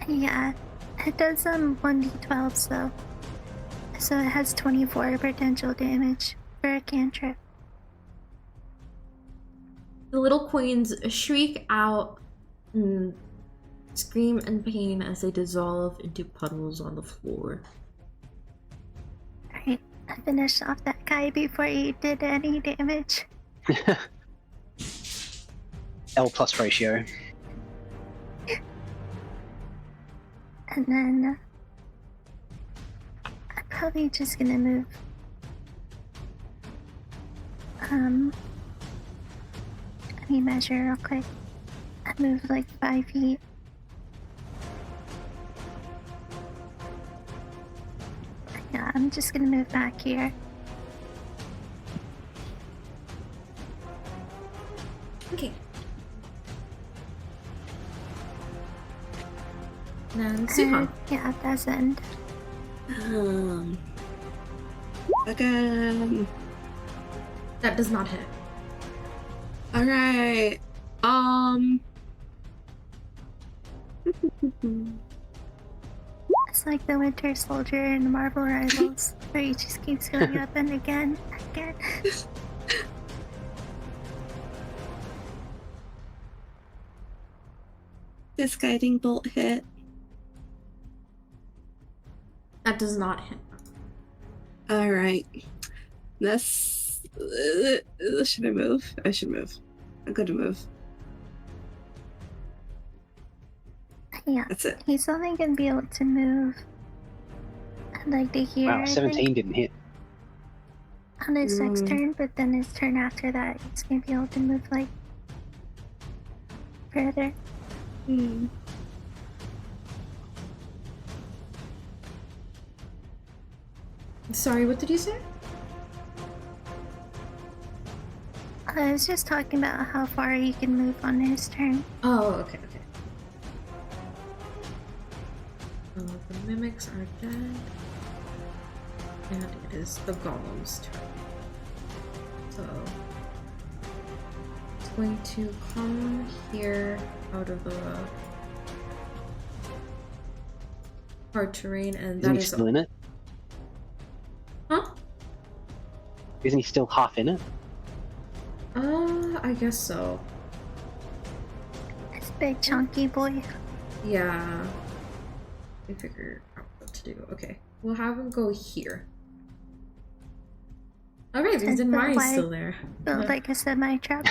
Yeah, it does 1d12 though. So it has 24 potential damage for a cantrip. The little coins shriek out and scream in pain as they dissolve into puddles on the floor. Alright, I finished off that guy before he did any damage. L plus ratio. And then I'm probably just gonna move. Let me measure real quick. I move like 5 feet. Yeah, I'm just gonna move back here. Okay. And Suhan. Yeah, that's end. Again. That does not hit. Alright. It's like the Winter Soldier in Marvel Rivals, where he just keeps going up and again. This guiding bolt hit. That does not hit. Alright. That's. Should I move? I should move. I'm gonna move. Yeah, That's it. he's only gonna be able to move. I'd like to hear. Wow, 17 didn't hit. On his next turn, but then his turn after that, he's gonna be able to move like further. Sorry, what did you say? I was just talking about how far he can move on his turn. Oh, okay, okay. The mimics are dead. And it is the golem's turn. So it's going to come here out of the hard terrain, and Isn't that he is still in it? Huh? Isn't he still half in it? I guess so. This big chunky boy. Yeah. Let me figure out what to do. Okay. We'll have him go here. Alright, because And Denmari's why- still there. Built like a semi-trap.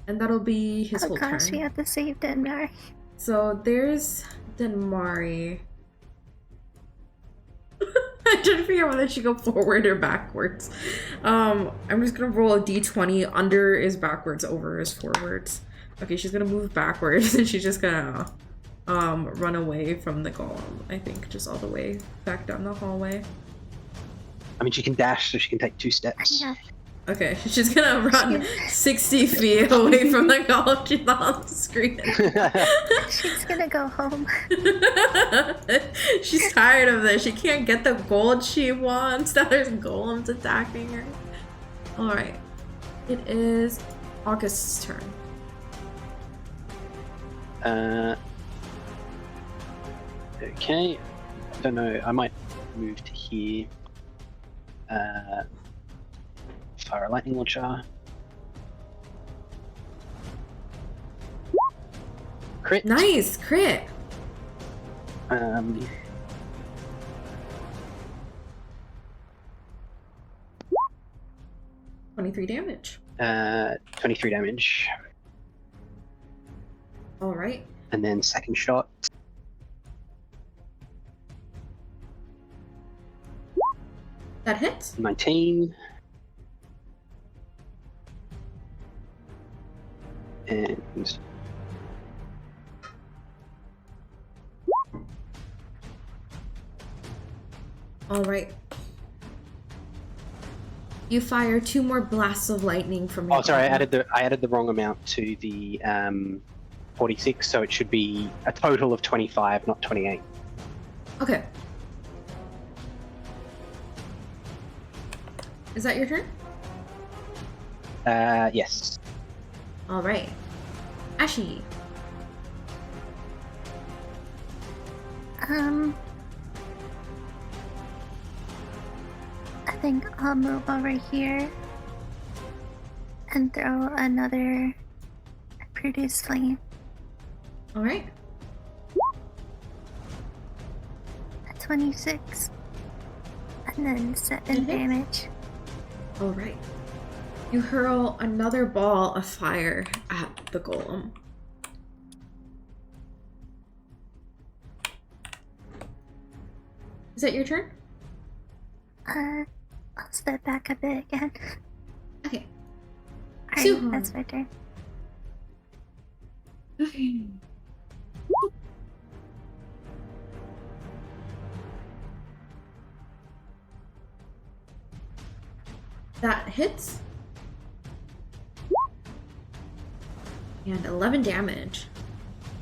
And that'll be his Oh whole gosh, turn. we have to save Denmar. So there's Denmari. I trying to figure out whether she go forward or backwards. I'm just gonna roll a d20. Under is backwards, over is forwards. Okay, she's gonna move backwards and she's just gonna run away from the golem, I think, just all the way back down the hallway. I mean, she can dash, so she can take 2 steps. Yeah, Okay, she's gonna run 60 feet away from the golem. She's not on the screen. she's gonna go home. She's tired of this. She can't get the gold she wants. Now there's golems attacking her. Alright. It is August's turn. Okay. I don't know. I might move to here. Fire a lightning launcher. Crit. Nice! Crit! 23 damage. 23 damage. Alright. And then second shot. That hits. 19. And All right. You fire 2 more blasts of lightning from your oh, sorry, I golem. added the wrong amount to the 46, so it should be a total of 25, not 28. Okay. Is that your turn? Yes. All right. Ashi. I think I'll move over here and throw another produce flame. All right. At 26. And then 7 Mhm. damage. All right. You hurl another ball of fire at the golem. Is that your turn? I'll step back a bit again. Okay. Alright, Suhan. that's my turn. Okay. That hits. And 11 damage.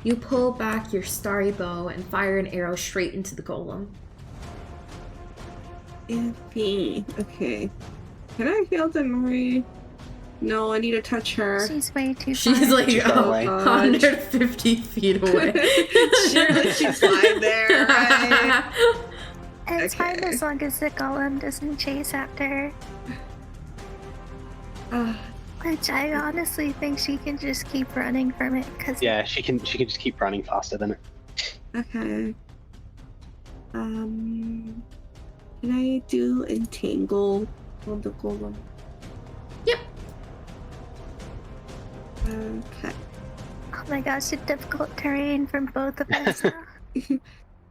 You pull back your starry bow and fire an arrow straight into the golem. Iffy. Okay. Can I heal Denmari? No, I need to touch her. She's way too She's far. like Too far away. 150 feet away. Surely she's fine there, right? It's fine Okay. as long as the golem doesn't chase after her. Which I honestly think she can just keep running from it, because Yeah, she can just keep running faster than it. Okay. Can I do entangle on the golem? Yep. Okay. oh my gosh, the difficult terrain from both of us.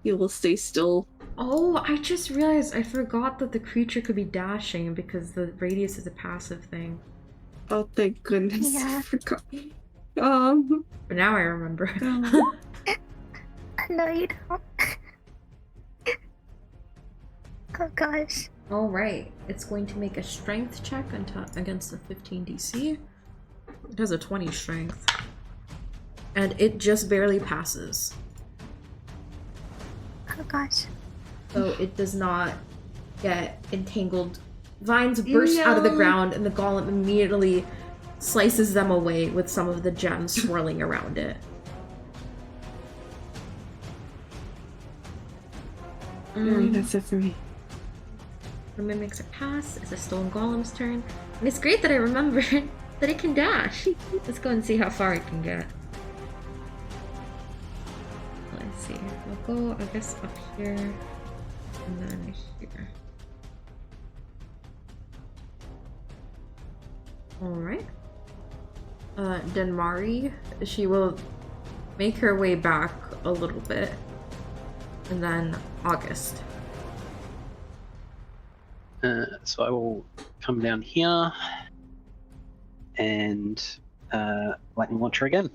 You will stay still. Oh, I just realized I forgot that the creature could be dashing because the radius is a passive thing. Oh, thank goodness. Yeah. I forgot. But now I remember. Oh. No, you don't. Oh gosh. All right, it's going to make a strength check against the 15 DC. It has a 20 strength, and it just barely passes. Oh gosh. So it does not get entangled. Vines burst out of the No. ground, and the golem immediately slices them away with some of the gems swirling around it. Alright, that's it for me. The mimics are passed. It's a stone golem's turn. And it's great that I remembered that it can dash. Let's go and see how far it can get. Let's see. We'll go, I guess, up here. And then here. Alright. Denmari, she will make her way back a little bit. And then August. So I will come down here and lightning launcher again.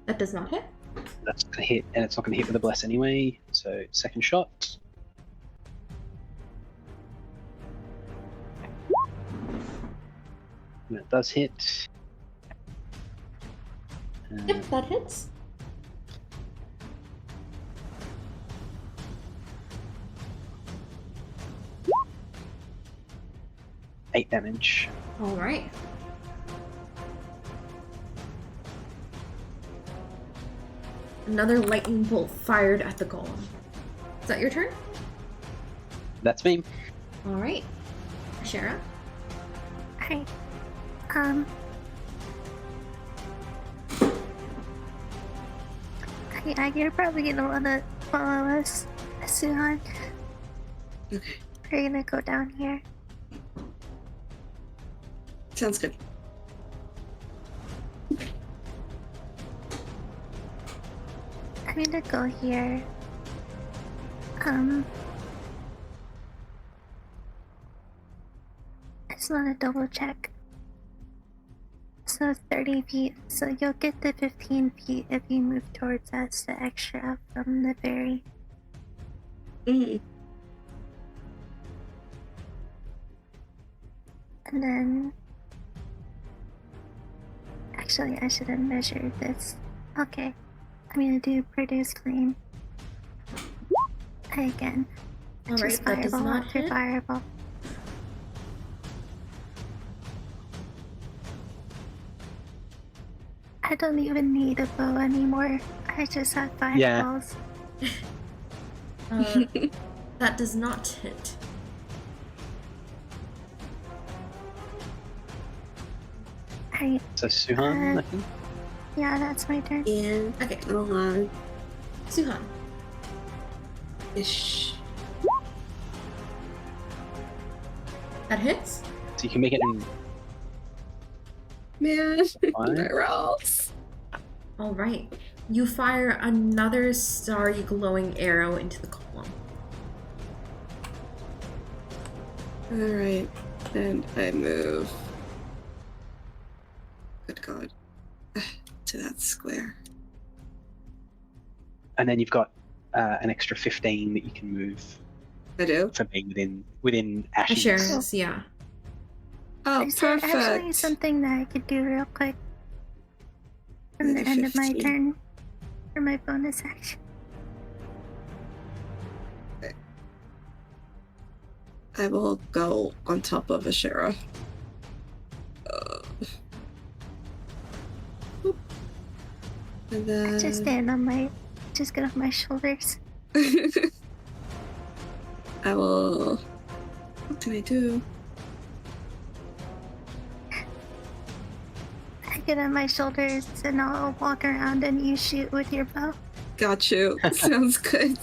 That does not hit. That's gonna hit, and it's not gonna hit with a bless anyway. So second shot. And it does hit. Yep, that hits. Eight damage. Alright. Another lightning bolt fired at the golem. Is that your turn? That's me. Alright. Shara? Alright. Yeah, you're probably gonna wanna follow us, Suhan. Okay. We're gonna go down here. Sounds good. I'm gonna go here. just want to double check. So 30 feet. So you'll get the 15 feet if you move towards us, the extra from the ferry. Mm. And then... Actually, I should have measured this. Okay. I'm gonna do produce flame. Again. Alright, Just that does fireball not after hit. fireball. I don't even need a bow anymore. I just have Yeah. fireballs. That does not hit. Alright, So Suhan, I think. yeah, that's my turn. And Okay, hold on. Suhan. Ish. That hits? So you can make it in Man, Fine. my rolls. Alright. You fire another starry glowing arrow into the column. Alright. And I move. Good God. To that square. and then you've got an extra 15 that you can move I do? for being within Ashes. Assurance, yeah. Oh, Is there actually perfect. something that I could do real quick from the Another end of my 15. turn for my bonus action? I will go on top of Ashera. Whoop. And then Just stand on my, just get off my shoulders. I will. What can I do? I get on my shoulders and I'll walk around and you shoot with your bow. Got you. Sounds good.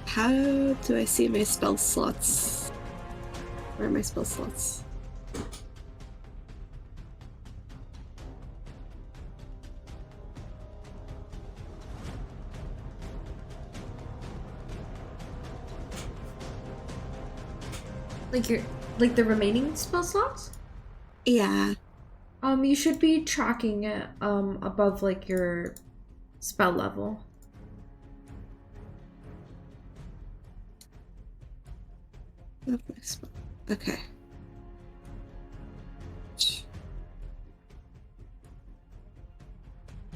How do I see my spell slots? Where are my spell slots? Like the remaining spell slots? Yeah. You should be tracking it above like your spell level. Love my spell. Okay.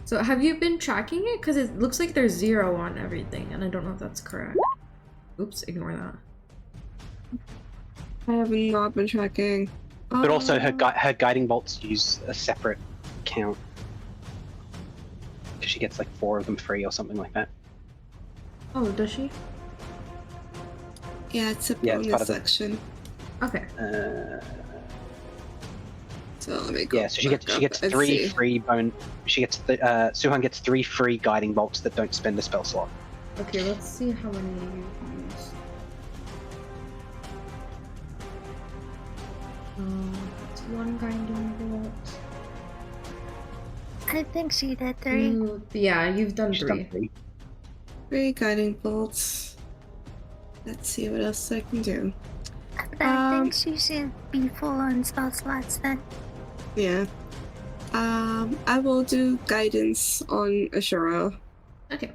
So have you been tracking it? Because it looks like there's 0 on everything, and I don't know if that's correct. Oops, ignore that. I have not been tracking. But also her Oh. her guiding bolts use a separate count. Because she gets like 4 of them free or something like that. Oh, does she? Yeah, it's a Yeah, it's bonus part of it. section. Okay. So let me go. Yeah, so she back gets up 3 and see. free bone. She gets Suhan gets 3 free guiding bolts that don't spend a spell slot. Okay, let's see how many you use. It's 1 grinding bolt. I think she did 3. Yeah, you've done She's 3. done 3. 3 guiding bolts. Let's see what else I can do. But I think she should be full on spell slots then. Yeah. I will do guidance on Ashura. Okay.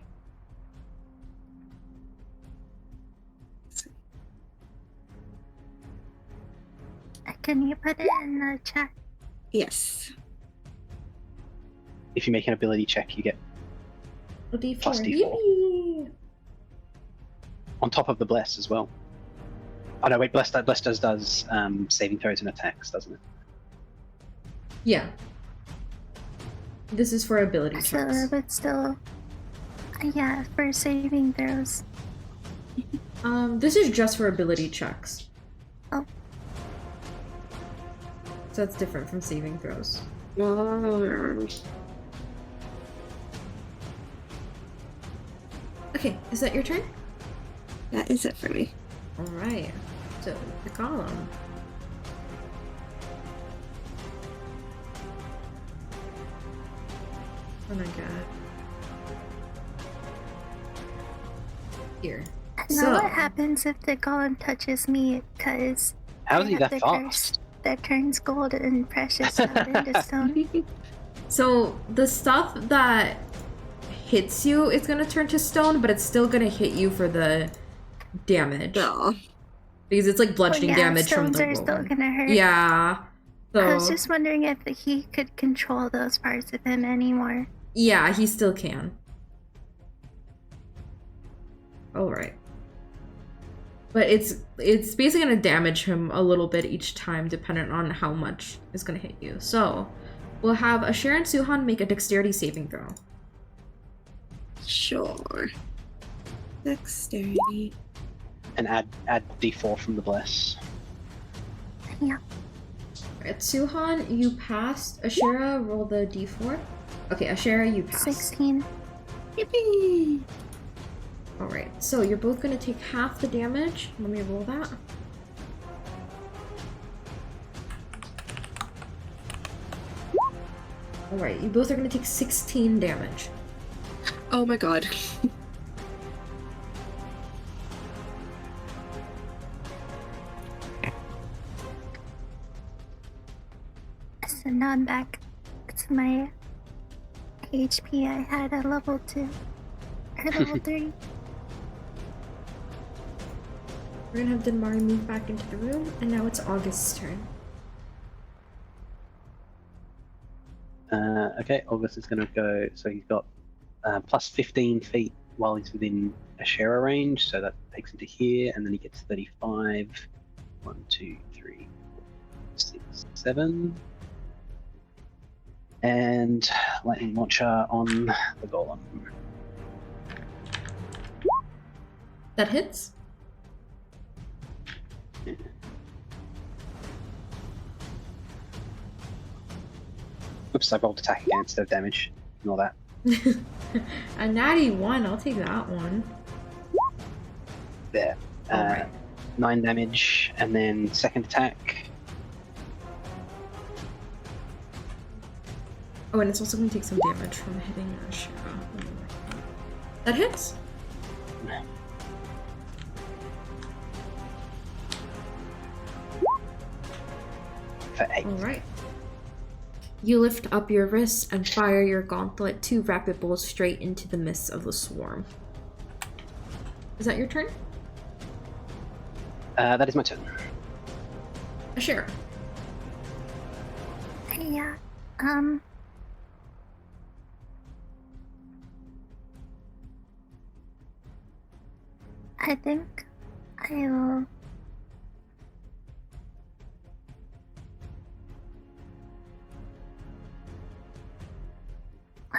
Can you put it in the chat? Yes. If you make an ability check, you get A D4. Plus D4. Yippee! on top of the bless as well. Oh no, wait, bless does saving throws and attacks, doesn't it? Yeah. This is for ability So checks. but still, yeah, for saving throws. This is just for ability checks. Oh. So that's different from saving throws. Oh. Okay, is that your turn? That is it for me. Alright. So, the column. Oh my god. Here. Now So- what happens if the golem touches me? Cause How is he I have that the fast? curse that turns gold and precious stuff into stone. So the stuff that hits you is gonna turn to stone, but it's still gonna hit you for the damage. Aw. Because it's like Well, bludgeoning yeah, damage from stones the are still golem. gonna hurt. Yeah. I was So just wondering if he could control those parts of him anymore. yeah, he still can. Alright. But it's basically gonna damage him a little bit each time, depending on how much is gonna hit you. So we'll have Ashera and Suhan make a dexterity saving throw. Sure. Dexterity. And add d4 from the bless. Yeah. Alright, Suhan, you passed. Ashera, roll the d4. Okay, Ashera, you passed. 16. Yippee! Alright, so you're both gonna take half the damage. Let me roll that. Alright, you both are gonna take 16 damage. Oh my god. So now I'm back to my HP I had at level 2. Or level 3. We're gonna have Denmari move back into the room, and now it's August's turn. Okay, August is going to go. So he's got plus 15 feet while he's within Ashera range, so that takes him to here, and then he gets 35. 1, 2, 3, 4, 6, 7. And lightning launcher on the golem. That hits. Oops, I rolled attack again instead of damage. Ignore that. A natty 1, I'll take that one. There. Alright. 9 damage, and then second attack. Oh, and it's also gonna take some damage from hitting Ashera. That hits. For 8. Alright. You lift up your wrists and fire your gauntlet, 2 rapid bolts straight into the midst of the swarm. Is that your turn? That is my turn. Ashera. Yeah. I think I will.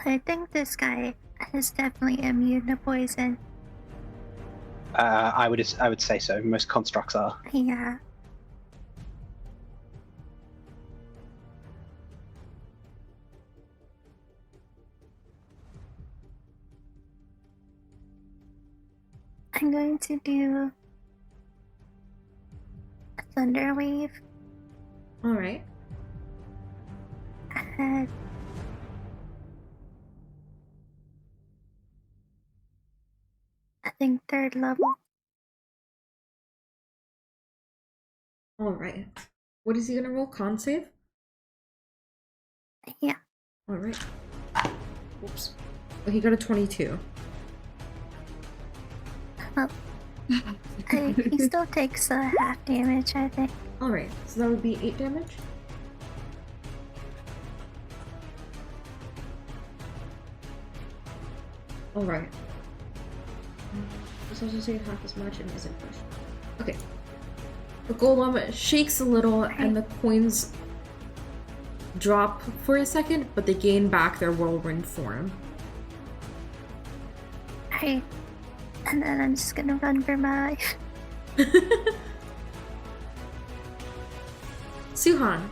I think this guy is definitely immune to poison. I would say so. Most constructs are. Yeah. I'm going to do a thunder wave Alright. at I think 3rd level. Alright. What is he gonna roll? Con save? Yeah. Alright. Oops. Oh, he got a 22. Well, he still takes half damage, I think. Alright, so that would be 8 damage? Alright. This also say half as much and isn't pushed. Okay. The golem shakes a little and the coins drop for a second, but they gain back their whirlwind form. Alright. And then I'm just gonna run for my life. Suhan.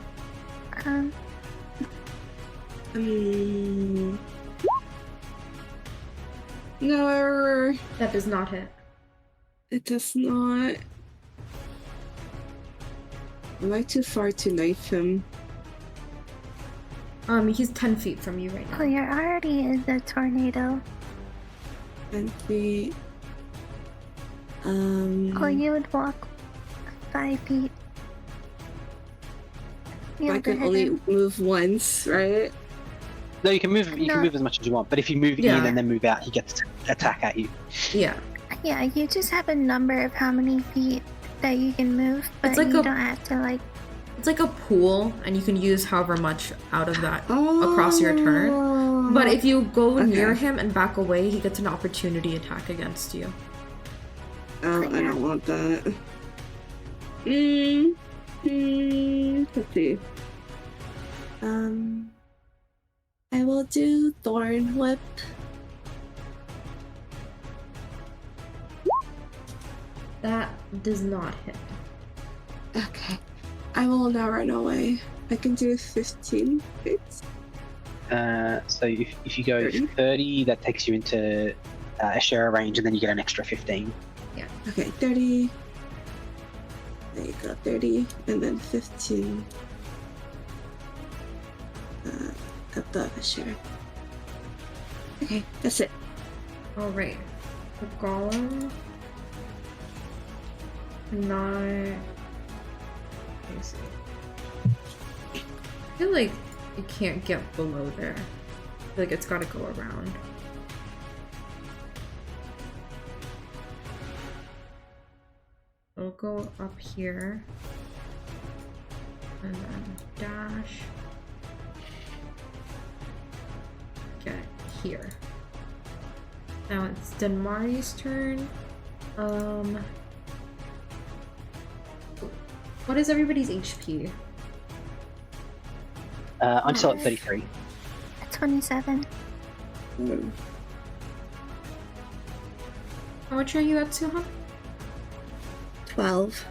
No, That does not hit. it does not. Am I too far to knife him? He's 10 feet from you right Oh, now. you're already in the tornado. 10 feet. Oh, you would walk 5 feet. I can only move once, right? No, you can move. You No. can move as much as you want. But if you move Yeah. in and then move out, he gets to attack at you. Yeah. Yeah, you just have a number of how many feet that you can move, but It's like you a- don't have to like. It's like a pool, and you can use however much out of that across your turn. But if you go near Okay. him and back away, he gets an opportunity attack against you. Oh, I don't want that. Let's see. I will do Thorn Whip. That does not hit. Okay. I will now run away. I can do 15 feet. So if you go 30? 30, that takes you into Ashera range, and then you get an extra 15. Okay, 30. There you go, 30, and then 15. Above a share. Okay, that's it. Alright. The golem. Not. Let me see. I feel like it can't get below there. I feel like it's gotta go around. It'll go up here. And then dash. Get here. Now it's Denmari's turn. What is everybody's HP? I'm still at 33. 27. How much are you at, Suhan? 12.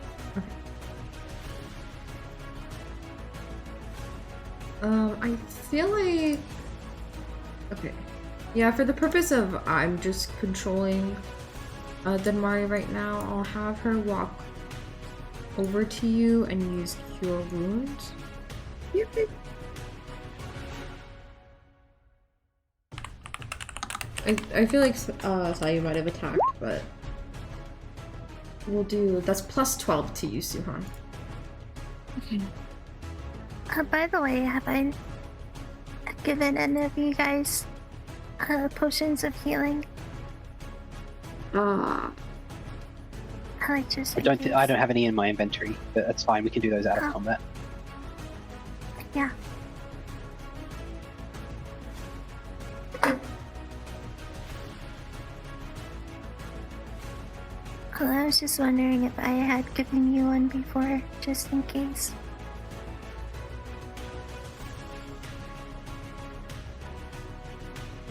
I feel like... Okay. Yeah, for the purpose of I'm just controlling Denmari right now, I'll have her walk over to you and use Cure Wounds. I feel like Sayu might have attacked, but we'll do... That's plus 12 to you, Suhan. Okay. By the way, have I given any of you guys potions of healing? Ah, I like just. I don't have any in my inventory, but that's fine. We can do those out of Oh. combat. Yeah. Well, I was just wondering if I had given you one before, just in case.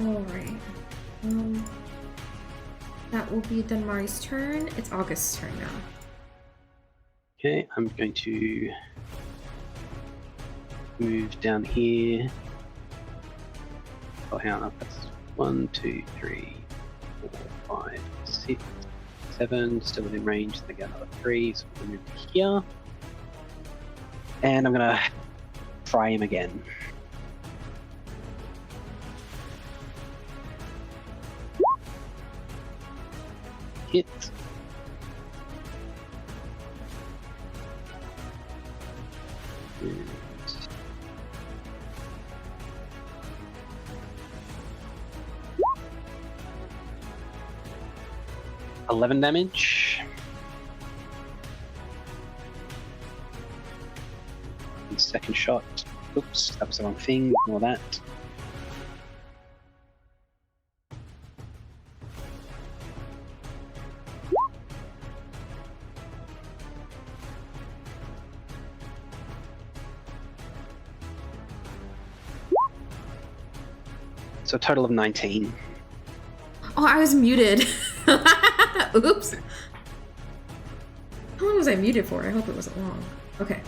Alright. That will be Denmari's turn. It's August's turn now. Okay, I'm going to move down here. Oh, hang on. That's 1, 2, 3, 4, 5, 6, 7. Still within range. So I get another 3. So we'll move here. And I'm going to fry him again. Hit. And 11 damage. And second shot. Oops, that was the wrong thing. Ignore that. So a total of 19. Oh, I was muted. Oops. How long was I muted for? I hope it wasn't long. Okay.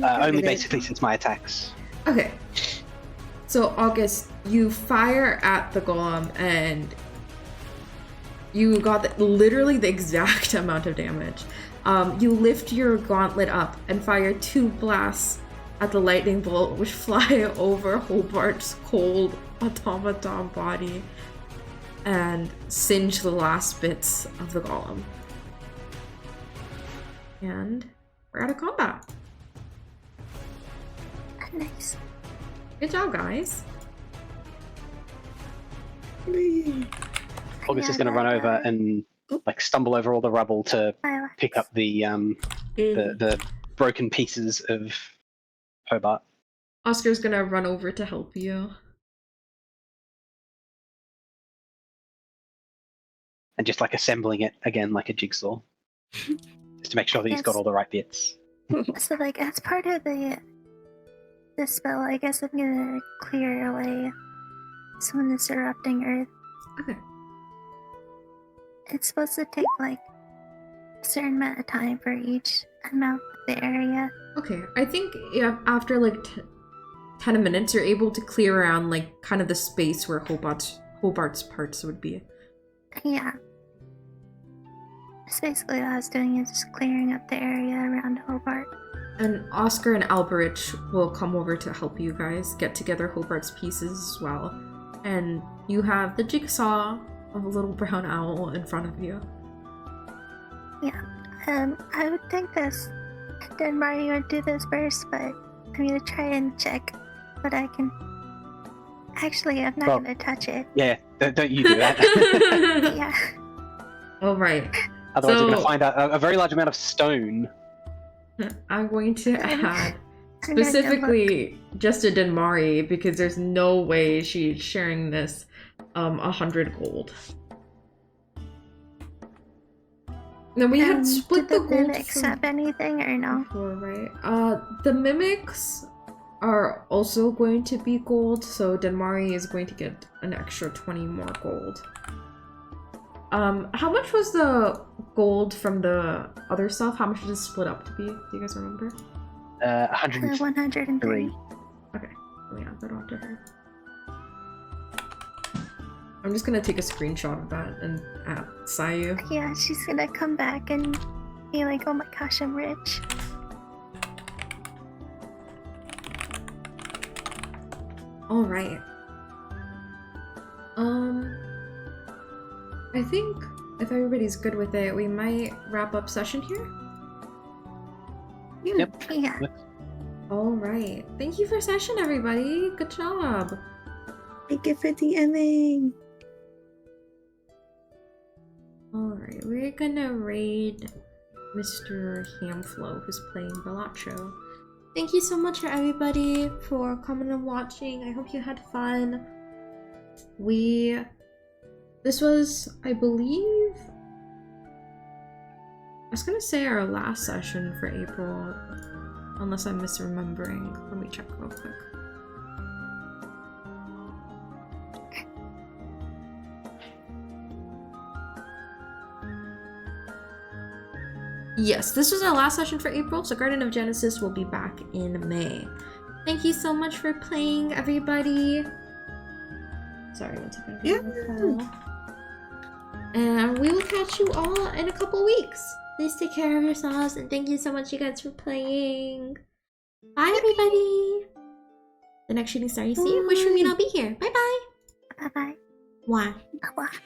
Only basically since my attacks. Okay. So, August, you fire at the golem and you got literally the exact amount of damage. You lift your gauntlet up and fire 2 blasts at the lightning bolt, which fly over Hobart's cold automaton body. and singe the last bits of the golem. And we're out of combat. Nice. Good job, guys. August is going to run over and like stumble over all the rubble to pick up the broken pieces of Hobart. Oscar's gonna run over to help you. And just like assembling it again like a jigsaw. Just to make sure that he's got all the right bits. So, like, as part of the spell, I guess I'm gonna clear away some of this erupting earth. Okay. It's supposed to take, like, a certain amount of time for each amount of the area. Okay, I think after like 10 minutes, you're able to clear around like kind of the space where Hobart's parts would be. Yeah. That's basically what I was doing, is just clearing up the area around Hobart. And Oscar and Alberich will come over to help you guys get together Hobart's pieces as well. And you have the jigsaw of a little brown owl in front of you. Yeah. I would think this Denmark would do this first, but I'm gonna try and check what I can. Actually, I'm not gonna touch it. Yeah, don't you do that. Yeah. All right. Otherwise, we're going to find out a very large amount of stone. I'm going to add specifically just to Denmari, because there's no way she's sharing this 100 gold. Then we had split the gold. Did accept anything or no? Before, right? The mimics are also going to be gold, so Denmari is going to get an extra 20 more gold. How much was the gold from the other stuff? How much did it split up to be? Do you guys remember? 103. Okay, let me add that on to her. I'm just gonna take a screenshot of that and add Sayu. Yeah, she's gonna come back and be like, oh my gosh, I'm rich. Alright. I think if everybody's good with it, we might wrap up session here. Yep. Yeah. Alright. Thank you for session, everybody. Good job. Thank you for DMing. Alright, we're gonna raid Mr. Hamflow, who's playing Balatro. Thank you so much for everybody for coming and watching. I hope you had fun. This was, I believe, I was gonna say our last session for April, unless I'm misremembering. Let me check real quick. Yes, this was our last session for April, so Garden of Genesis will be back in May. Thank you so much for playing, everybody. Sorry, one second. Yeah. And we will catch you all in a couple weeks. Please take care of yourselves, and thank you so much, you guys, for playing. Bye, everybody. The next shooting star you see, wish for me and I'll be here. Bye-bye. Bye-bye. Why? Bye-bye.